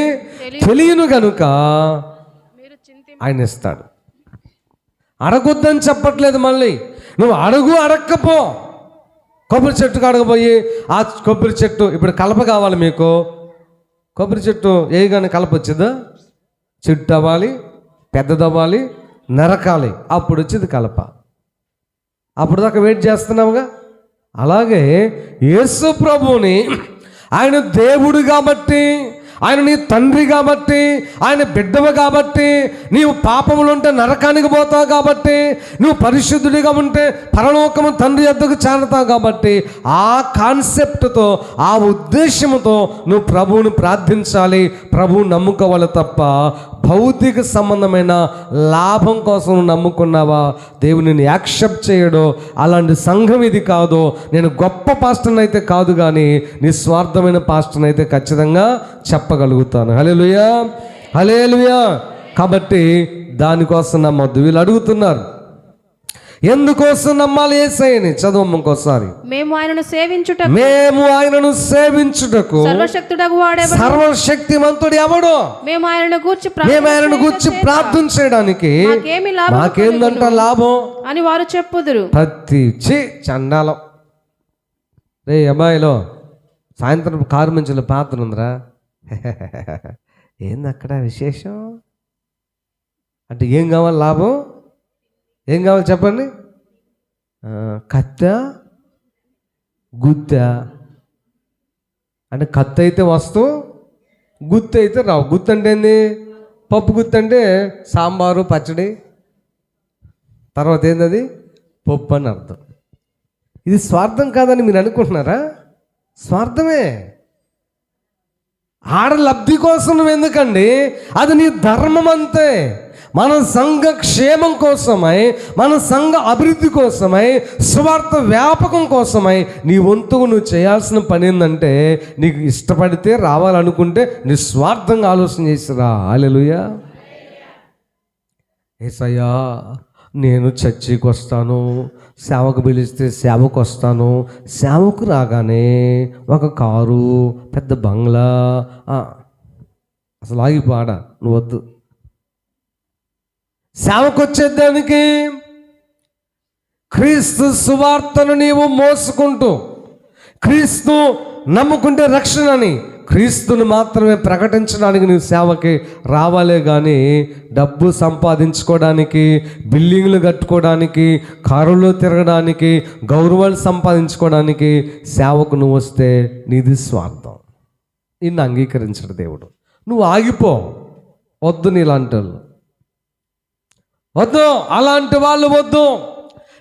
తెలియను గనుక ఆయన ఇస్తాడు. అడగొద్దని చెప్పట్లేదు. మళ్ళీ నువ్వు అడగకపో. కొబ్బరి చెట్టుకు అడగపోయి ఆ కొబ్బరి చెట్టు ఇప్పుడు కలప కావాలి మీకు. కొబ్బరి చెట్టు వేయగానే కలప వచ్చిందా? చెట్టు అవ్వాలి, పెద్దదవ్వాలి, నరకాలి, అప్పుడు వచ్చింది కలప. అప్పుడు దాకా వెయిట్ చేస్తున్నావుగా. అలాగే యేసు ప్రభువుని ఆయన దేవుడు కాబట్టి, ఆయన నీ తండ్రి కాబట్టి, ఆయన బిడ్డవు కాబట్టి, నీవు పాపములు ఉంటే నరకానికి పోతావు కాబట్టి, నువ్వు పరిశుద్ధుడిగా ఉంటే పరలోకము తండ్రి యొద్దకు చేరతావు కాబట్టి, ఆ కాన్సెప్ట్తో, ఆ ఉద్దేశంతో నువ్వు ప్రభువుని ప్రార్థించాలి, ప్రభువు నమ్ముకోవాలి తప్ప భౌతిక సంబంధమైన లాభం కోసం నమ్ముకున్నావా దేవుని యాక్సెప్ట్ చేయడో. అలాంటి సంఘం ఇది కాదు. నేను గొప్ప పాస్టర్ని అయితే కాదు, కానీ నిస్వార్థమైన పాస్టర్ని అయితే ఖచ్చితంగా చెప్పగలుగుతాను. హల్లెలూయా, హల్లెలూయా. కాబట్టి దానికోసం నమ్మొద్దు. వీళ్ళు అడుగుతున్నారు, ఎందుకోసం నమ్మాలి యేసయ్యని? చదవమ్మ ఇంకోసారి. మేము ఆయనను సేవించుటకు సర్వశక్తిమంతుడు ఎవడు? మేము ఆయనను గూర్చి ప్రార్థన చేయడానికి మాకేందంట లాభం అని వారు చెప్పుదురు. ప్రతి చండాలం. రే అబ్బాయిలో సాయంత్రం కారు మంచిలో ప్రార్థన ఉందిరా. ఏంది అక్కడ విశేషం అంటే ఏం కావాలి? లాభం ఏం కావాలి చెప్పండి? కత్త, గుత్త. అంటే కత్త అయితే వస్తువు, గుత్తి అయితే రావు. గుత్తి అంటే ఏంది? పప్పు గుత్తి అంటే సాంబారు, పచ్చడి, తర్వాత ఏంది? పప్పు అని అర్థం. ఇది స్వార్థం కాదని మీరు అనుకుంటున్నారా? స్వార్థమే. ఆడ లబ్ధి కోసం నువ్వు ఎందుకండి, అది నీ ధర్మం అంతే. మన సంఘ క్షేమం కోసమై, మన సంఘ అభివృద్ధి కోసమై, స్వార్థ వ్యాపకం కోసమై నీ వంతుకు నువ్వు చేయాల్సిన పని ఏంటంటే, నీకు ఇష్టపడితే రావాలనుకుంటే నిస్వార్థంగా ఆలోచన చేసిరా. హల్లెలూయా. యేసయ్యా నేను చర్చికి వస్తాను, సేవకు పిలిస్తే సేవకు వస్తాను, సేవకు రాగానే ఒక కారు, పెద్ద బంగ్లా, అసలు ఆగిపోడా, నువ్వు వద్దు. సేవకు వచ్చేదానికి క్రీస్తు సువార్తను నీవు మోసుకుంటూ, క్రీస్తు నమ్ముకుంటే రక్షణని, క్రీస్తుని మాత్రమే ప్రకటించడానికి నువ్వు సేవకి రావాలే కానీ డబ్బు సంపాదించుకోవడానికి, బిల్డింగ్లు కట్టుకోవడానికి, కారులో తిరగడానికి, గౌరవాలు సంపాదించుకోవడానికి సేవకు నువ్వు వస్తే నీది స్వార్థం. నిన్ను అంగీకరించడు దేవుడు. నువ్వు ఆగిపో. వద్దు నీలాంటి వాళ్ళు వద్దు, అలాంటి వాళ్ళు వద్దు.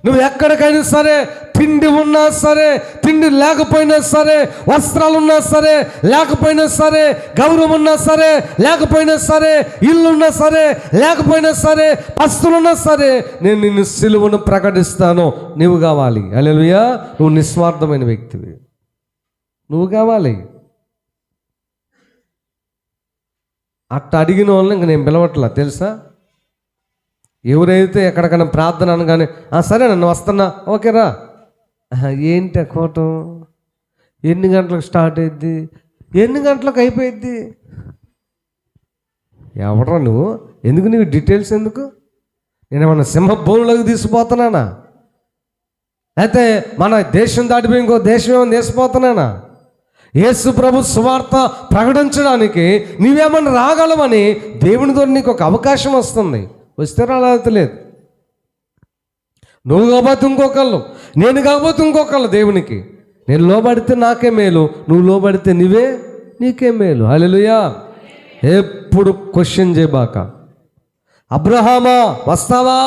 నువ్వు ఎక్కడికైనా సరే, తిండి ఉన్నా సరే, తిండి లేకపోయినా సరే, వస్త్రాలు ఉన్నా సరే లేకపోయినా సరే, గౌరవం ఉన్నా సరే లేకపోయినా సరే, ఇల్లున్నా సరే లేకపోయినా సరే, పస్తులున్నా సరే, నేను నిన్ను సిలువను ప్రకటిస్తాను. నువ్వు కావాలి. హల్లెలూయా. నువ్వు నిస్వార్థమైన వ్యక్తివి, నువ్వు కావాలి. అట్ట అడిగిన వాళ్ళని ఇంక నేను పిలవట్లా, తెలుసా? ఎవరైతే ఎక్కడికైనా ప్రార్థన అనగానే సరే నన్ను వస్తున్నా, ఓకేరా. ఏంటి కోటం? ఎన్ని గంటలకు స్టార్ట్ అయ్యిద్ది, ఎన్ని గంటలకు అయిపోయిద్ది? ఎవడరా నువ్వు? ఎందుకు నీకు డీటెయిల్స్ ఎందుకు? నేనేమన్నా సింహ బోనులకు తీసుకుపోతున్నానా? అయితే మన దేశం దాటిపోయి ఇంకో దేశం ఏమైనా తీసుకుపోతున్నానా? యేసు ప్రభు సువార్త ప్రకటించడానికి నీవేమన్నా రాగలవని దేవునితో నీకు ఒక అవకాశం వస్తుంది. వస్తే రాలేదు. నువ్వు కాకపోతే ఇంకొకళ్ళు, నేను కాకపోతే ఇంకొకళ్ళు. దేవునికి నేను లోబడితే నాకే మేలు, నువ్వు లోబడితే నీకే మేలు. హల్లెలూయా. ఎప్పుడు క్వశ్చన్ చేయబాక. అబ్రహామా వస్తావా?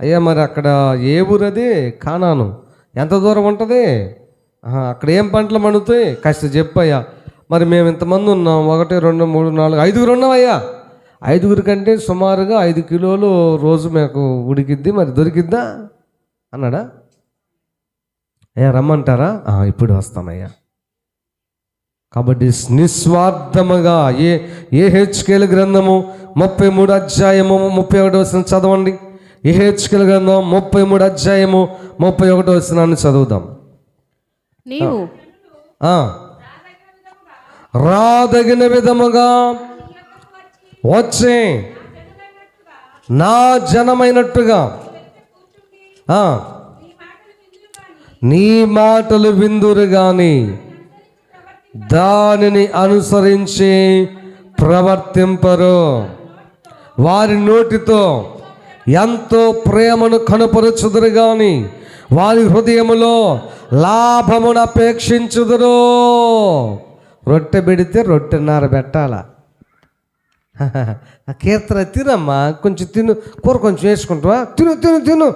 అయ్యా మరి అక్కడ ఏ ఊరది? కానాను. ఎంత దూరం ఉంటుంది? అక్కడ ఏం పంటలు పండుతాయి? కాస్త చెప్పయ్యా. మరి మేము ఇంతమంది ఉన్నాం, 1 2 3 4 5 ఉన్నామయ్యా. 5 కంటే సుమారుగా 5 కిలోలు రోజు మాకు ఉడికిద్ది, మరి దొరికిద్దా అన్నాడా? అయ్యా రమ్మంటారా? ఇప్పుడు వస్తామయ్యా. కాబట్టి నిస్వార్థముగా యెహెజ్కేలు గ్రంథము 33 అధ్యాయము 31 వచనం చదవండి. యెహెజ్కేలు గ్రంథం 33 అధ్యాయము 31 వచనాన్ని చదువుదాం. నీవు రాదగిన విధముగా వచ్చే నా జనమైనట్టుగా నీ మాటలు విందురు గాని దానిని అనుసరించి ప్రవర్తింపరు. వారి నోటితో ఎంతో ప్రేమను కనపరుచుదురు గాని వారి హృదయములో లాభమును అపేక్షించుదురు. రొట్టె పెడితే రొట్టెన్నర పెట్టాల. కీర్తన తినమ్మా, కొంచెం తిను, కూర కొంచెం వేసుకుంటావా, తిను తిను తిను.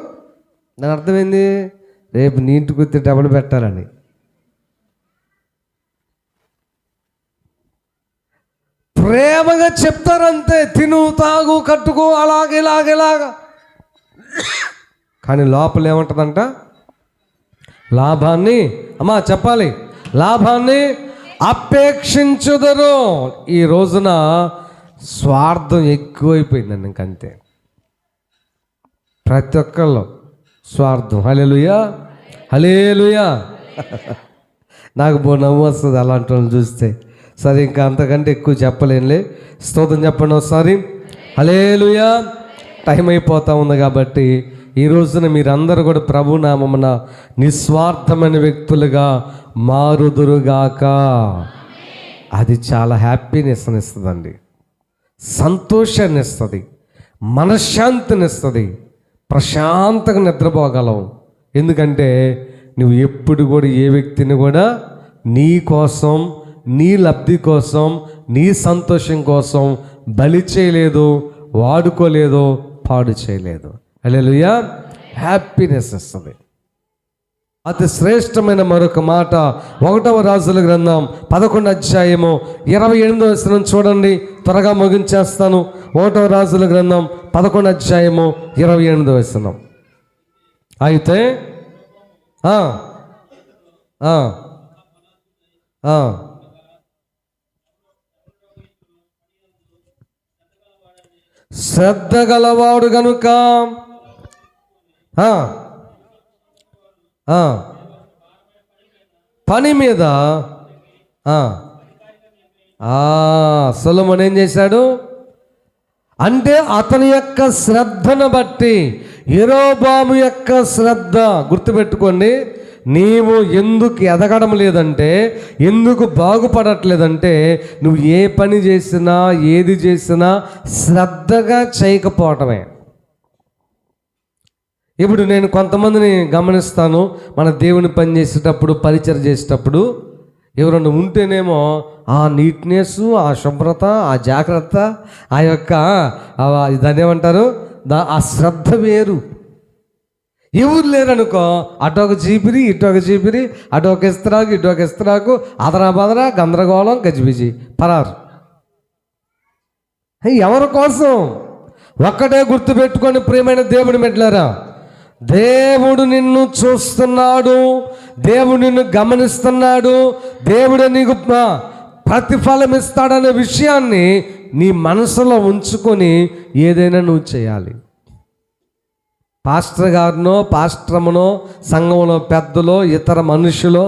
దాని అర్థమైంది, రేపు నీ ఇంటికి వస్తే డబ్బులు పెట్టాలని. ప్రేమగా చెప్తారంతే, తిను తాగు కట్టుకో అలాగే ఇలాగా. కానీ లోపల ఏమంటుందంట? లాభాన్ని, అమ్మా చెప్పాలి, లాభాన్ని అపేక్షించుదరు. ఈ రోజున స్వార్థం ఎక్కువైపోయిందండి. ఇంకంతే, ప్రతి ఒక్కళ్ళు స్వార్థం. హల్లెలూయా, హల్లెలూయా. నాకు నవ్వు వస్తుంది అలాంటి వాళ్ళని చూస్తే. సరే, ఇంకా అంతకంటే ఎక్కువ చెప్పలేనులే. స్తోత్రం చెప్పండి ఒకసారి. హల్లెలూయా. టైం అయిపోతూ ఉంది కాబట్టి ఈ రోజున మీరందరూ కూడా ప్రభునామమున నిస్వార్థమైన వ్యక్తులుగా మారుదురుగాక. అది చాలా హ్యాపీనెస్ ఇస్తుందండి, సంతోషాన్ని ఇస్తుంది, మనశ్శాంతిని ఇస్తుంది, ప్రశాంతంగా నిద్రపోగలవు. ఎందుకంటే నువ్వు ఎప్పుడు కూడా ఏ వ్యక్తిని కూడా నీ కోసం, నీ లబ్ధి కోసం, నీ సంతోషం కోసం బలి చేయలేదు, వాడుకోలేదు, పాడు చేయలేదు. హల్లెలూయా. హ్యాపీనెస్ ఇస్తుంది. అతి శ్రేష్టమైన మరొక మాట 1వ రాజుల గ్రంథం 11వ అధ్యాయము 28వ వచనం చూడండి. త్వరగా ముగించేస్తాను. 1వ రాజుల గ్రంథం 11వ అధ్యాయము 28వ వచనం. అయితే శ్రద్ధ గలవాడు గనుక పని మీద సొలొమోను ఏం చేశాడు అంటే అతని యొక్క శ్రద్ధను బట్టి, యెరోబాము యొక్క శ్రద్ధ గుర్తుపెట్టుకోండి. నీవు ఎందుకు ఎదగడం లేదంటే, ఎందుకు బాగుపడట్లేదంటే, నువ్వు ఏ పని చేసినా ఏది చేసినా శ్రద్ధగా చేయకపోవటమే. ఇప్పుడు నేను కొంతమందిని గమనిస్తాను. మన దేవుని పని చేసేటప్పుడు, పరిచయం చేసేటప్పుడు ఎవరన్నా ఉంటేనేమో ఆ నీట్నెస్, ఆ శుభ్రత, ఆ జాగ్రత్త, ఆ యొక్క దాన్ని ఏమంటారు, ఆ శ్రద్ధ వేరు. ఎవరు లేరనుకో, అటొక చీపిరి ఇటొక చీపిరి, అటొక ఇస్తరాకు ఇటొక ఇస్తరాకు, అదరా బదరా గందరగోళం గజిబిజి పరారు. ఎవరి కోసం? ఒక్కటే గుర్తుపెట్టుకొని ప్రియమైన దేవుని మెట్లారా, దేవుడు నిన్ను చూస్తున్నాడు, దేవుడు నిన్ను గమనిస్తున్నాడు, దేవుడు నీకు ప్రతిఫలం ఇస్తాడనే విషయాన్ని నీ మనసులో ఉంచుకొని ఏదైనా నువ్వు చేయాలి. పాస్టర్ గారినో, పాస్టరమ్మనో, సంఘంలో పెద్దలో, ఇతర మనుషులో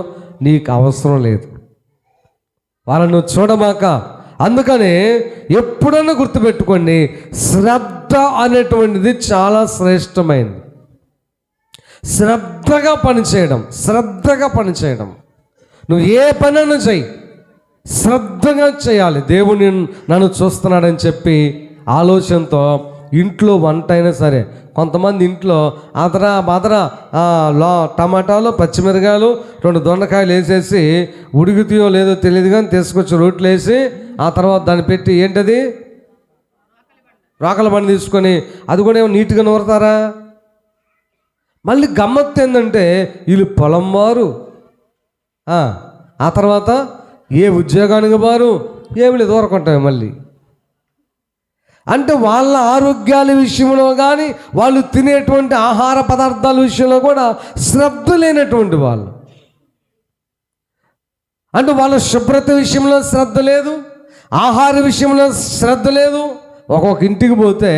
నీకు అవసరం లేదు. వాళ్ళను నువ్వు చూడమాక. అందుకనే ఎప్పుడైనా గుర్తుపెట్టుకోండి, శ్రద్ధ అనేటువంటిది చాలా శ్రేష్టమైనది. శ్రద్ధగా పనిచేయడం. నువ్వు ఏ పనైనా చెయ్యి, శ్రద్ధగా చేయాలి. దేవుడు నన్ను చూస్తున్నాడని చెప్పి ఆలోచనతో ఇంట్లో వంట అయినా సరే, కొంతమంది ఇంట్లో అదరా బదరా టమాటాలు, పచ్చిమిరకాయలు, 2 దొండకాయలు వేసేసి ఉడుకుతాయో లేదో తెలియదు కానీ తీసుకొచ్చి రోట్లు వేసి ఆ తర్వాత దాన్ని పెట్టి ఏంటది రోకల బండి తీసుకొని అది కూడా ఏమో నీట్గా నూరుతారా? మళ్ళీ గమ్మత్తు ఏంటంటే వీళ్ళు పొలం వారు, ఆ తర్వాత ఏ ఉద్యోగానికి వారు, ఏమి దూరకుంటాయి మళ్ళీ. అంటే వాళ్ళ ఆరోగ్యాల విషయంలో కానీ, వాళ్ళు తినేటువంటి ఆహార పదార్థాల విషయంలో కూడా శ్రద్ధ లేనటువంటి వాళ్ళు. అంటే వాళ్ళ శుభ్రత విషయంలో శ్రద్ధ లేదు, ఆహార విషయంలో శ్రద్ధ లేదు. ఒక్కొక్క ఇంటికి పోతే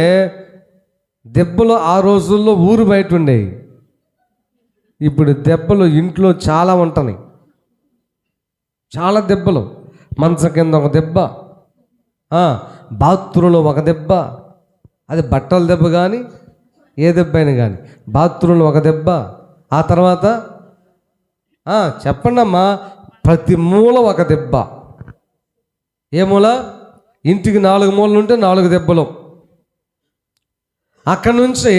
దెబ్బలు ఆ రోజుల్లో ఊరు బయట ఉండేవి. ఇప్పుడు దెబ్బలు ఇంట్లో చాలా ఉంటున్నాయి. చాలా దెబ్బలు. మంచం కింద ఒక దెబ్బ, బాత్రూంలో ఒక దెబ్బ, అది బట్టల దెబ్బ కానీ ఏ దెబ్బ అయినా కానీ, బాత్రూంలో ఒక దెబ్బ. ఆ తర్వాత చెప్పండి అమ్మా, ప్రతి మూల ఒక దెబ్బ. ఏ మూల? ఇంటికి 4 మూలలు ఉంటే 4 దెబ్బలు. అక్కడి నుంచి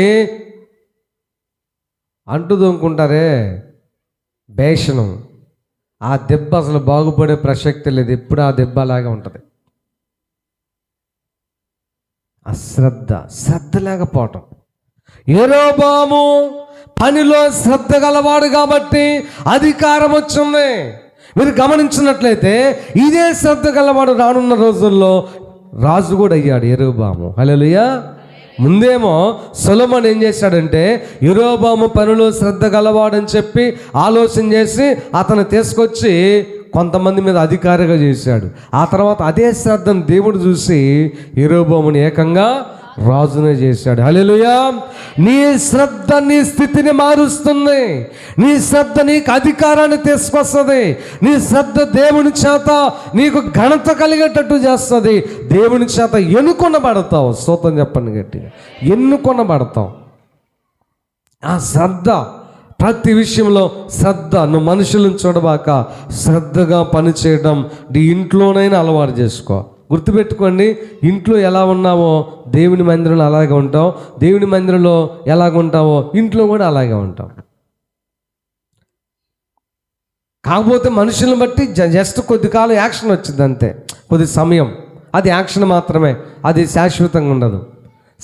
అంటు దొంకుంటారే భేషణం, ఆ దెబ్బ అసలు బాగుపడే ప్రసక్తి లేదు. ఎప్పుడు ఆ దెబ్బ అలాగే ఉంటుంది. శ్రద్ధ లేకపోవటం. యెరోబాము పనిలో శ్రద్ధ గలవాడు కాబట్టి అధికారం వచ్చింది. మీరు గమనించినట్లయితే ఇదే శ్రద్ధ గలవాడు రానున్న రోజుల్లో రాజు కూడా అయ్యాడు యెరోబాము. హల్లెలూయా. ముందేమో సొలొమోను ఏం చేశాడంటే, యెరోబాము పనిలో శ్రద్ధ గలవాడని చెప్పి ఆలోచన చేసి అతను తీసుకొచ్చి కొంతమంది మీద అధికారిగా చేశాడు. ఆ తర్వాత అదే శ్రద్ధను దేవుడు చూసి యెరోబాముని ఏకంగా రాజునే చేశాడు. హల్లెలూయా. నీ శ్రద్ధ నీ స్థితిని మారుస్తుంది. నీ శ్రద్ధ నీకు అధికారాన్ని తీసుకొస్తుంది. నీ శ్రద్ధ దేవుని చేత నీకు ఘనత కలిగేటట్టు చేస్తుంది. దేవుని చేత ఎన్నుకొనబడతావు. స్తోత్రం చెప్పండి గట్టిగా. ఎన్నుకొనబడతావు. ఆ శ్రద్ధ, ప్రతి విషయంలో శ్రద్ధ. నువ్వు మనుషులను చూడబాక శ్రద్ధగా పనిచేయడం నీ ఇంట్లోనైనా అలవాటు చేసుకో. గుర్తుపెట్టుకోండి, ఇంట్లో ఎలా ఉన్నావో దేవుని మందిరంలో అలాగే ఉంటావు, దేవుని మందిరంలో ఎలాగ ఉంటావో ఇంట్లో కూడా అలాగే ఉంటావు. కాకపోతే మనుషులను బట్టి జస్ట్ కొద్ది కాలం యాక్షన్ వచ్చింది అంతే, కొద్ది సమయం. అది యాక్షన్ మాత్రమే, అది శాశ్వతంగా ఉండదు.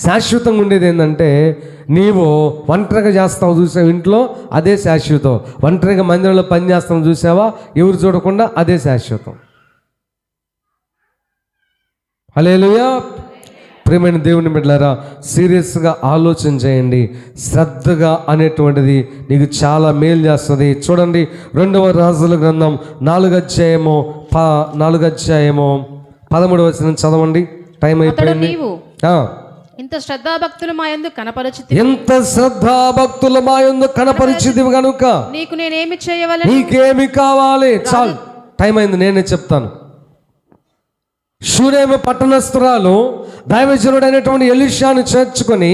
శాశ్వతంగా ఉండేది ఏంటంటే నీవు ఒంటరిగా చేస్తావు చూసావు ఇంట్లో, అదే శాశ్వతం. ఒంటరిగా మందిరంలో పని చేస్తావు చూసావా, ఎవరు చూడకుండా, అదే శాశ్వతం. హల్లెలూయా. ప్రియమైన దేవుని బిడ్డలారా, సీరియస్గా ఆలోచన చేయండి. శ్రద్ధగా అనేటువంటిది నీకు చాలా మేలు చేస్తుంది. చూడండి, 2వ రాజుల గ్రంథం 4వ అధ్యాయము 13వ వచనం చదవండి. టైం అయిపోయింది. ఇంత శ్రద్ధాభక్తులు మా యందు కనపరచితి, ఎంత శ్రద్ధాభక్తులు మా యందు కనపరిచితివి గనుక నీకు నేనేమి చేయవలెను, నీకేమి కావాలి? చాలు, టైం అయింది, నేనే చెప్తాను. షూనేము పట్టణస్థురాలు దైవజనుడైనటువంటి ఎలీషాను చేర్చుకొని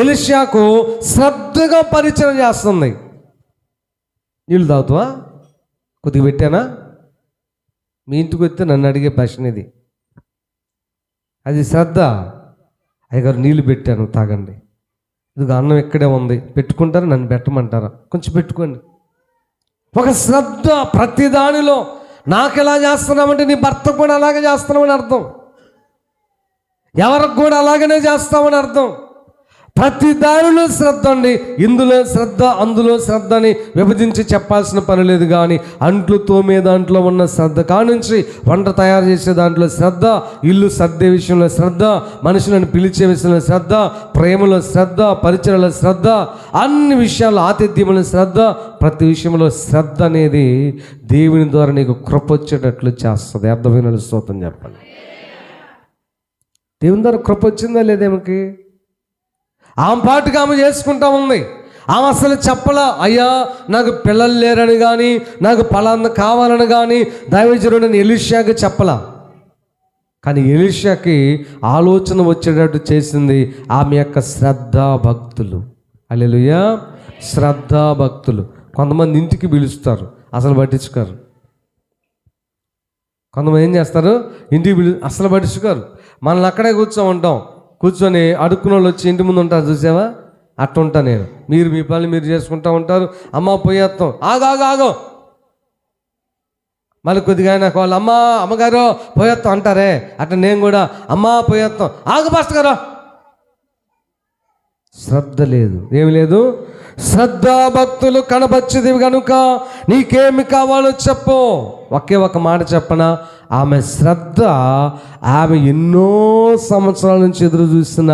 ఎలీషాకు శ్రద్ధగా పరిచయం చేస్తుంది. నీళ్ళు తాగుతావా? కొద్దిగా పెట్టానా? మీ ఇంటికి వస్తే నన్ను అడిగే ప్రశ్న ఇది. అది శ్రద్ధ. అయ్యగారు నీళ్ళు పెట్టాను, తాగండి. ఇదిగో అన్నం ఇక్కడే ఉంది, పెట్టుకుంటారా? నన్ను పెట్టమంటారా? కొంచెం పెట్టుకోండి. ఒక శ్రద్ధ ప్రతి దానిలో. నాకు ఎలా చేస్తున్నామంటే నీ భర్తకు కూడా అలాగే చేస్తున్నామని అర్థం, ఎవరికి కూడా అలాగనే చేస్తామని అర్థం. ప్రతి దానిలో శ్రద్ధ అండి. ఇందులో శ్రద్ధ, అందులో శ్రద్ధ అని విభజించి చెప్పాల్సిన పని లేదు. కానీ అంట్లు తోమే దాంట్లో ఉన్న శ్రద్ధ కానుంచి వంట తయారు చేసే దాంట్లో శ్రద్ధ, ఇల్లు సర్దే విషయంలో శ్రద్ధ, మనుషులను పిలిచే విషయంలో శ్రద్ధ, ప్రేమలో శ్రద్ధ, పరిచయలో శ్రద్ధ, అన్ని విషయాల్లో ఆతిథ్యముల శ్రద్ధ, ప్రతి విషయంలో శ్రద్ధ అనేది దేవుని ద్వారా నీకు కృప వచ్చేటట్లు చేస్తుంది. అర్థమైన స్తోత్రం చెప్పండి. దేవుని ద్వారా కృప వచ్చిందా లేదేమకి? ఆమె పాటుగా ఆమె చేసుకుంటా ఉంది. ఆమె అసలు చెప్పలా, అయ్యా నాకు పిల్లలు లేరని కానీ, నాకు పలానా కావాలని కానీ దైవజనుడని ఎలీషాకి చెప్పలా. కానీ ఎలీషాకి ఆలోచన వచ్చేటట్టు చేసింది ఆమె యొక్క శ్రద్ధాభక్తులు. హల్లెలూయా. శ్రద్ధాభక్తులు. కొంతమంది ఇంటికి పిలుస్తారు, అసలు పట్టించుకోరు. కొంతమంది ఏం చేస్తారు, ఇంటికి అసలు పట్టించుకోరు. మనల్ని అక్కడే కూర్చోమంటాం, కూర్చొని అడుక్కున్న వాళ్ళు వచ్చి ఇంటి ముందు ఉంటారు చూసావా, అట్ట ఉంటా నేను. మీరు మీ పనులు మీరు చేసుకుంటూ ఉంటారు. అమ్మ పోయేస్తాం, ఆగో మళ్ళీ కొద్దిగా నాకు వాళ్ళు అమ్మగారు పోయేస్తాం అంటారే, అట్లా నేను కూడా అమ్మ పోయేస్తాం, ఆగు పాస్టర్ గారు. శ్రద్ధ లేదు, ఏమి లేదు. శ్రద్ధాభక్తులు కనపరిచేది కనుక నీకేమి కావాలో చెప్పు. ఒకే ఒక మాట చెప్పనా, ఆమె శ్రద్ధ, ఆమె ఎన్నో సంవత్సరాల నుంచి ఎదురు చూసిన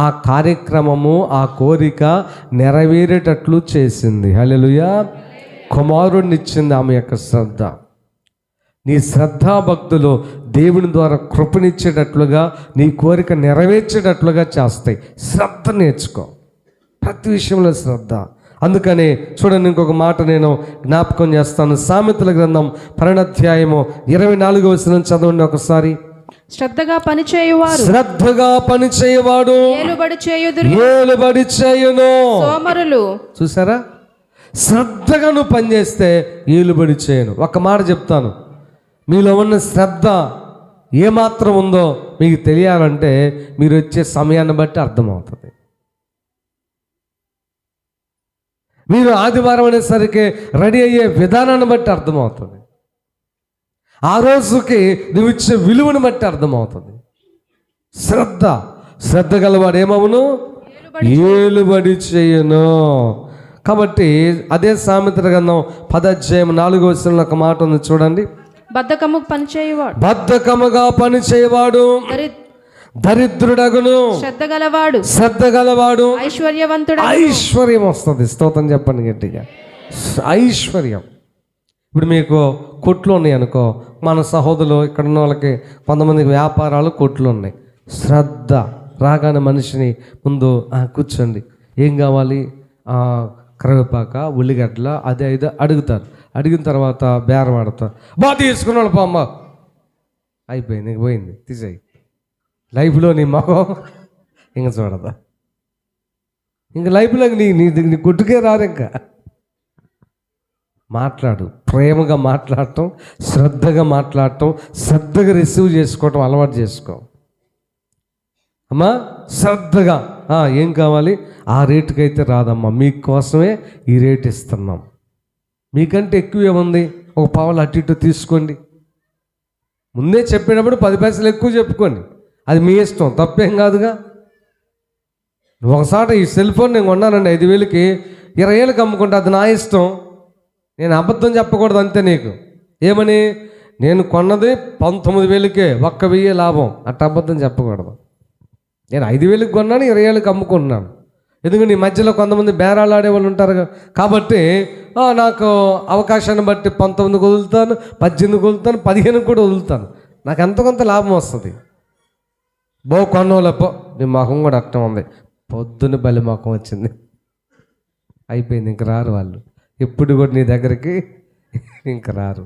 ఆ కార్యక్రమము, ఆ కోరిక నెరవేరేటట్లు చేసింది. హల్లెలూయా. కుమారుడిని ఇచ్చింది ఆమె యొక్క శ్రద్ధ. నీ శ్రద్ధాభక్తులు దేవుని ద్వారా కృపనిచ్చేటట్లుగా, నీ కోరిక నెరవేర్చేటట్లుగా చేస్తాయి. శ్రద్ధ నేర్చుకో, ప్రతి విషయంలో శ్రద్ధ. అందుకనే చూడండి, ఇంకొక మాట నేను జ్ఞాపకం చేస్తాను. సామెతల గ్రంథం 12వ అధ్యాయము 24వ వచనం చదవండి ఒకసారి. శ్రద్ధగా పనిచేయువారు, శ్రద్ధగా పనిచేయవాడు ఏలుబడి చేయును. సోమరులు, చూసారా, శ్రద్ధగా నువ్వు పనిచేస్తే ఏలుబడి చేయను. ఒక మాట చెప్తాను, మీలో ఉన్న శ్రద్ధ ఏమాత్రం ఉందో మీకు తెలియాలంటే మీరు వచ్చే సమయాన్ని బట్టి అర్థమవుతుంది. మీరు ఆదివారం అనేసరికి రెడీ అయ్యే విధానాన్ని బట్టి అర్థమవుతుంది. ఆ రోజుకి నువ్వు ఇచ్చే విలువను బట్టి అర్థమవుతుంది. శ్రద్ధ గలవాడు ఏమవును, ఏలుబడి చేయను. కాబట్టి అదే సామెతల గ్రంథం 10వ అధ్యాయం 4వ వచనంలో ఒక మాట ఉంది చూడండి. బద్ధకముగా పనిచేయవాడు దరిద్రుడగును, శ్రద్ధ గలవాడు ఐశ్వర్యం వస్తుంది. స్తోత్రం చెప్పండి గట్టిగా. ఐశ్వర్యం. ఇప్పుడు మీకు కొట్లు ఉన్నాయి అనుకో, మన సహోదరులు ఇక్కడ ఉన్న వాళ్ళకి కొంతమందికి వ్యాపారాలు, కొట్లు ఉన్నాయి. శ్రద్ధ రాగానే మనిషిని ముందు కూర్చోండి, ఏం కావాలి, కరివేపాక, ఉల్లిగడ్డల, అదే ఇది అడుగుతారు. అడిగిన తర్వాత బేరం ఆడతారు. బాగా తీసుకున్నాడు అమ్మ, అయిపోయింది, ఇంక పోయింది, తీసేయి. లైఫ్లో నీ మొహం ఇంక చూడదా, ఇంక లైఫ్లో నీ కొట్టుకే రారు. ఇంకా మాట్లాడు, ప్రేమగా మాట్లాడటం, శ్రద్ధగా మాట్లాడటం, శ్రద్ధగా రిసీవ్ చేసుకోవటం అలవాటు చేసుకో అమ్మా. శ్రద్ధగా ఏం కావాలి, ఆ రేటుకి అయితే రాదమ్మా, మీకోసమే ఈ రేటు ఇస్తున్నాం, మీకంటే ఎక్కువ ఏముంది, ఒక పావులు అటు ఇటు తీసుకోండి. ముందే చెప్పేటప్పుడు 10 పైసలు ఎక్కువ చెప్పుకోండి, అది మీ ఇష్టం, తప్పేం కాదుగా. ఒకసారి ఈ సెల్ ఫోన్ నేను కొన్నానండి 5,000కి, 20,000కి అమ్ముకుంటే అది నా ఇష్టం. నేను అబద్ధం చెప్పకూడదు అంతే నీకు. ఏమని? నేను కొన్నది 19,000కే, 1,000 లాభం. అట్ట అబద్ధం చెప్పకూడదు. నేను 5,000కి కొన్నాను, 20,000కి అమ్ముకుంటున్నాను. ఎందుకంటే ఈ మధ్యలో కొంతమంది బేరాలు ఆడేవాళ్ళు ఉంటారు కాబట్టి నాకు అవకాశాన్ని బట్టి 19కి వదులుతాను, 18కి వదులుతాను, 15కి కూడా వదులుతాను. నాకు ఎంతో కొంత లాభం వస్తుంది. కొన్నోళ్ళపో నీ మొహం కూడా అర్థం ఉంది. పొద్దున్న బలి మొఖం వచ్చింది, అయిపోయింది. ఇంక రారు వాళ్ళు, ఎప్పుడు కూడా నీ దగ్గరికి ఇంక రారు.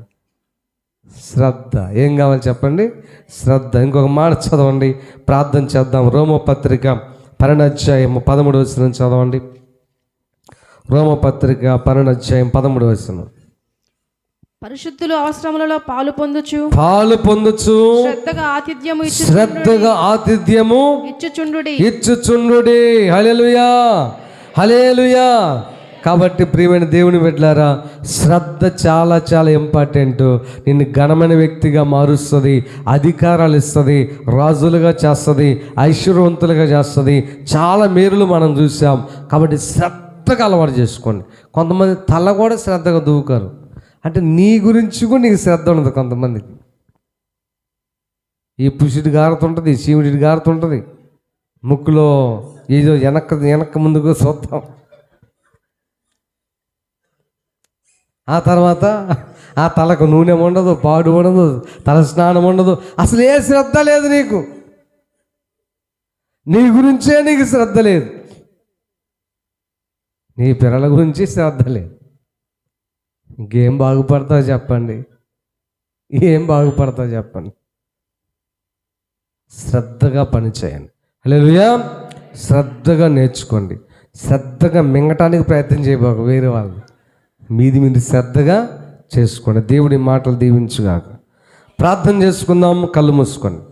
శ్రద్ధ ఏం కావాలి చెప్పండి? శ్రద్ధ. ఇంకొక మాట చదవండి, ప్రార్థన చేద్దాం. రోమపత్రిక 12:13 చదవండి. రోమపత్రిక 12:13. పరిశుద్ధులు అవసరములలో పాలు పొందుచు శ్రద్ధగా ఆతిథ్యము ఇచ్చుచుండుడి. హల్లెలూయా, హల్లెలూయా. కాబట్టి ప్రియమైన దేవుని బిడ్డలారా, శ్రద్ధ చాలా చాలా ఇంపార్టెంట్. నిన్ను ఘనమైన వ్యక్తిగా మారుస్తుంది, అధికారాలు ఇస్తుంది, రాజులుగా చేస్తుంది, ఐశ్వర్యవంతులుగా చేస్తుంది. చాలా మేలులు మనం చూసాం. కాబట్టి శ్రద్ధగా అలవాటు చేసుకోండి. కొంతమంది తల కూడా శ్రద్ధగా దూకారు, అంటే నీ గురించి కూడా నీకు శ్రద్ధ ఉండదు. కొంతమందికి ఈ పుషిటి గారుతుంటుంది, ఈ చీమిడి గారుతుంటుంది, ముక్కులో ఏదో వెనక్క ముందుకు చూద్దాం. ఆ తర్వాత ఆ తలకు నూనె ఉండదు, పాడు ఉండదు, తల స్నానం ఉండదు, అసలు ఏ శ్రద్ధ లేదు నీకు. నీ గురించే నీకు శ్రద్ధ లేదు, నీ పిల్లల గురించి శ్రద్ధ లేదు. ఇంకేం బాగుపడతావు చెప్పండి? ఏం బాగుపడతావు చెప్పండి? శ్రద్ధగా పని చేయండి. హల్లెలూయా. శ్రద్ధగా నేర్చుకోండి. శ్రద్ధగా మింగటానికి ప్రయత్నం చేయబాకు వేరే వాళ్ళు. మీది మీరు శ్రద్ధగా చేసుకోండి. దేవుడి మాటలు దీవించుగాక. ప్రార్థన చేసుకుందాం. కళ్ళు మూసుకోండి.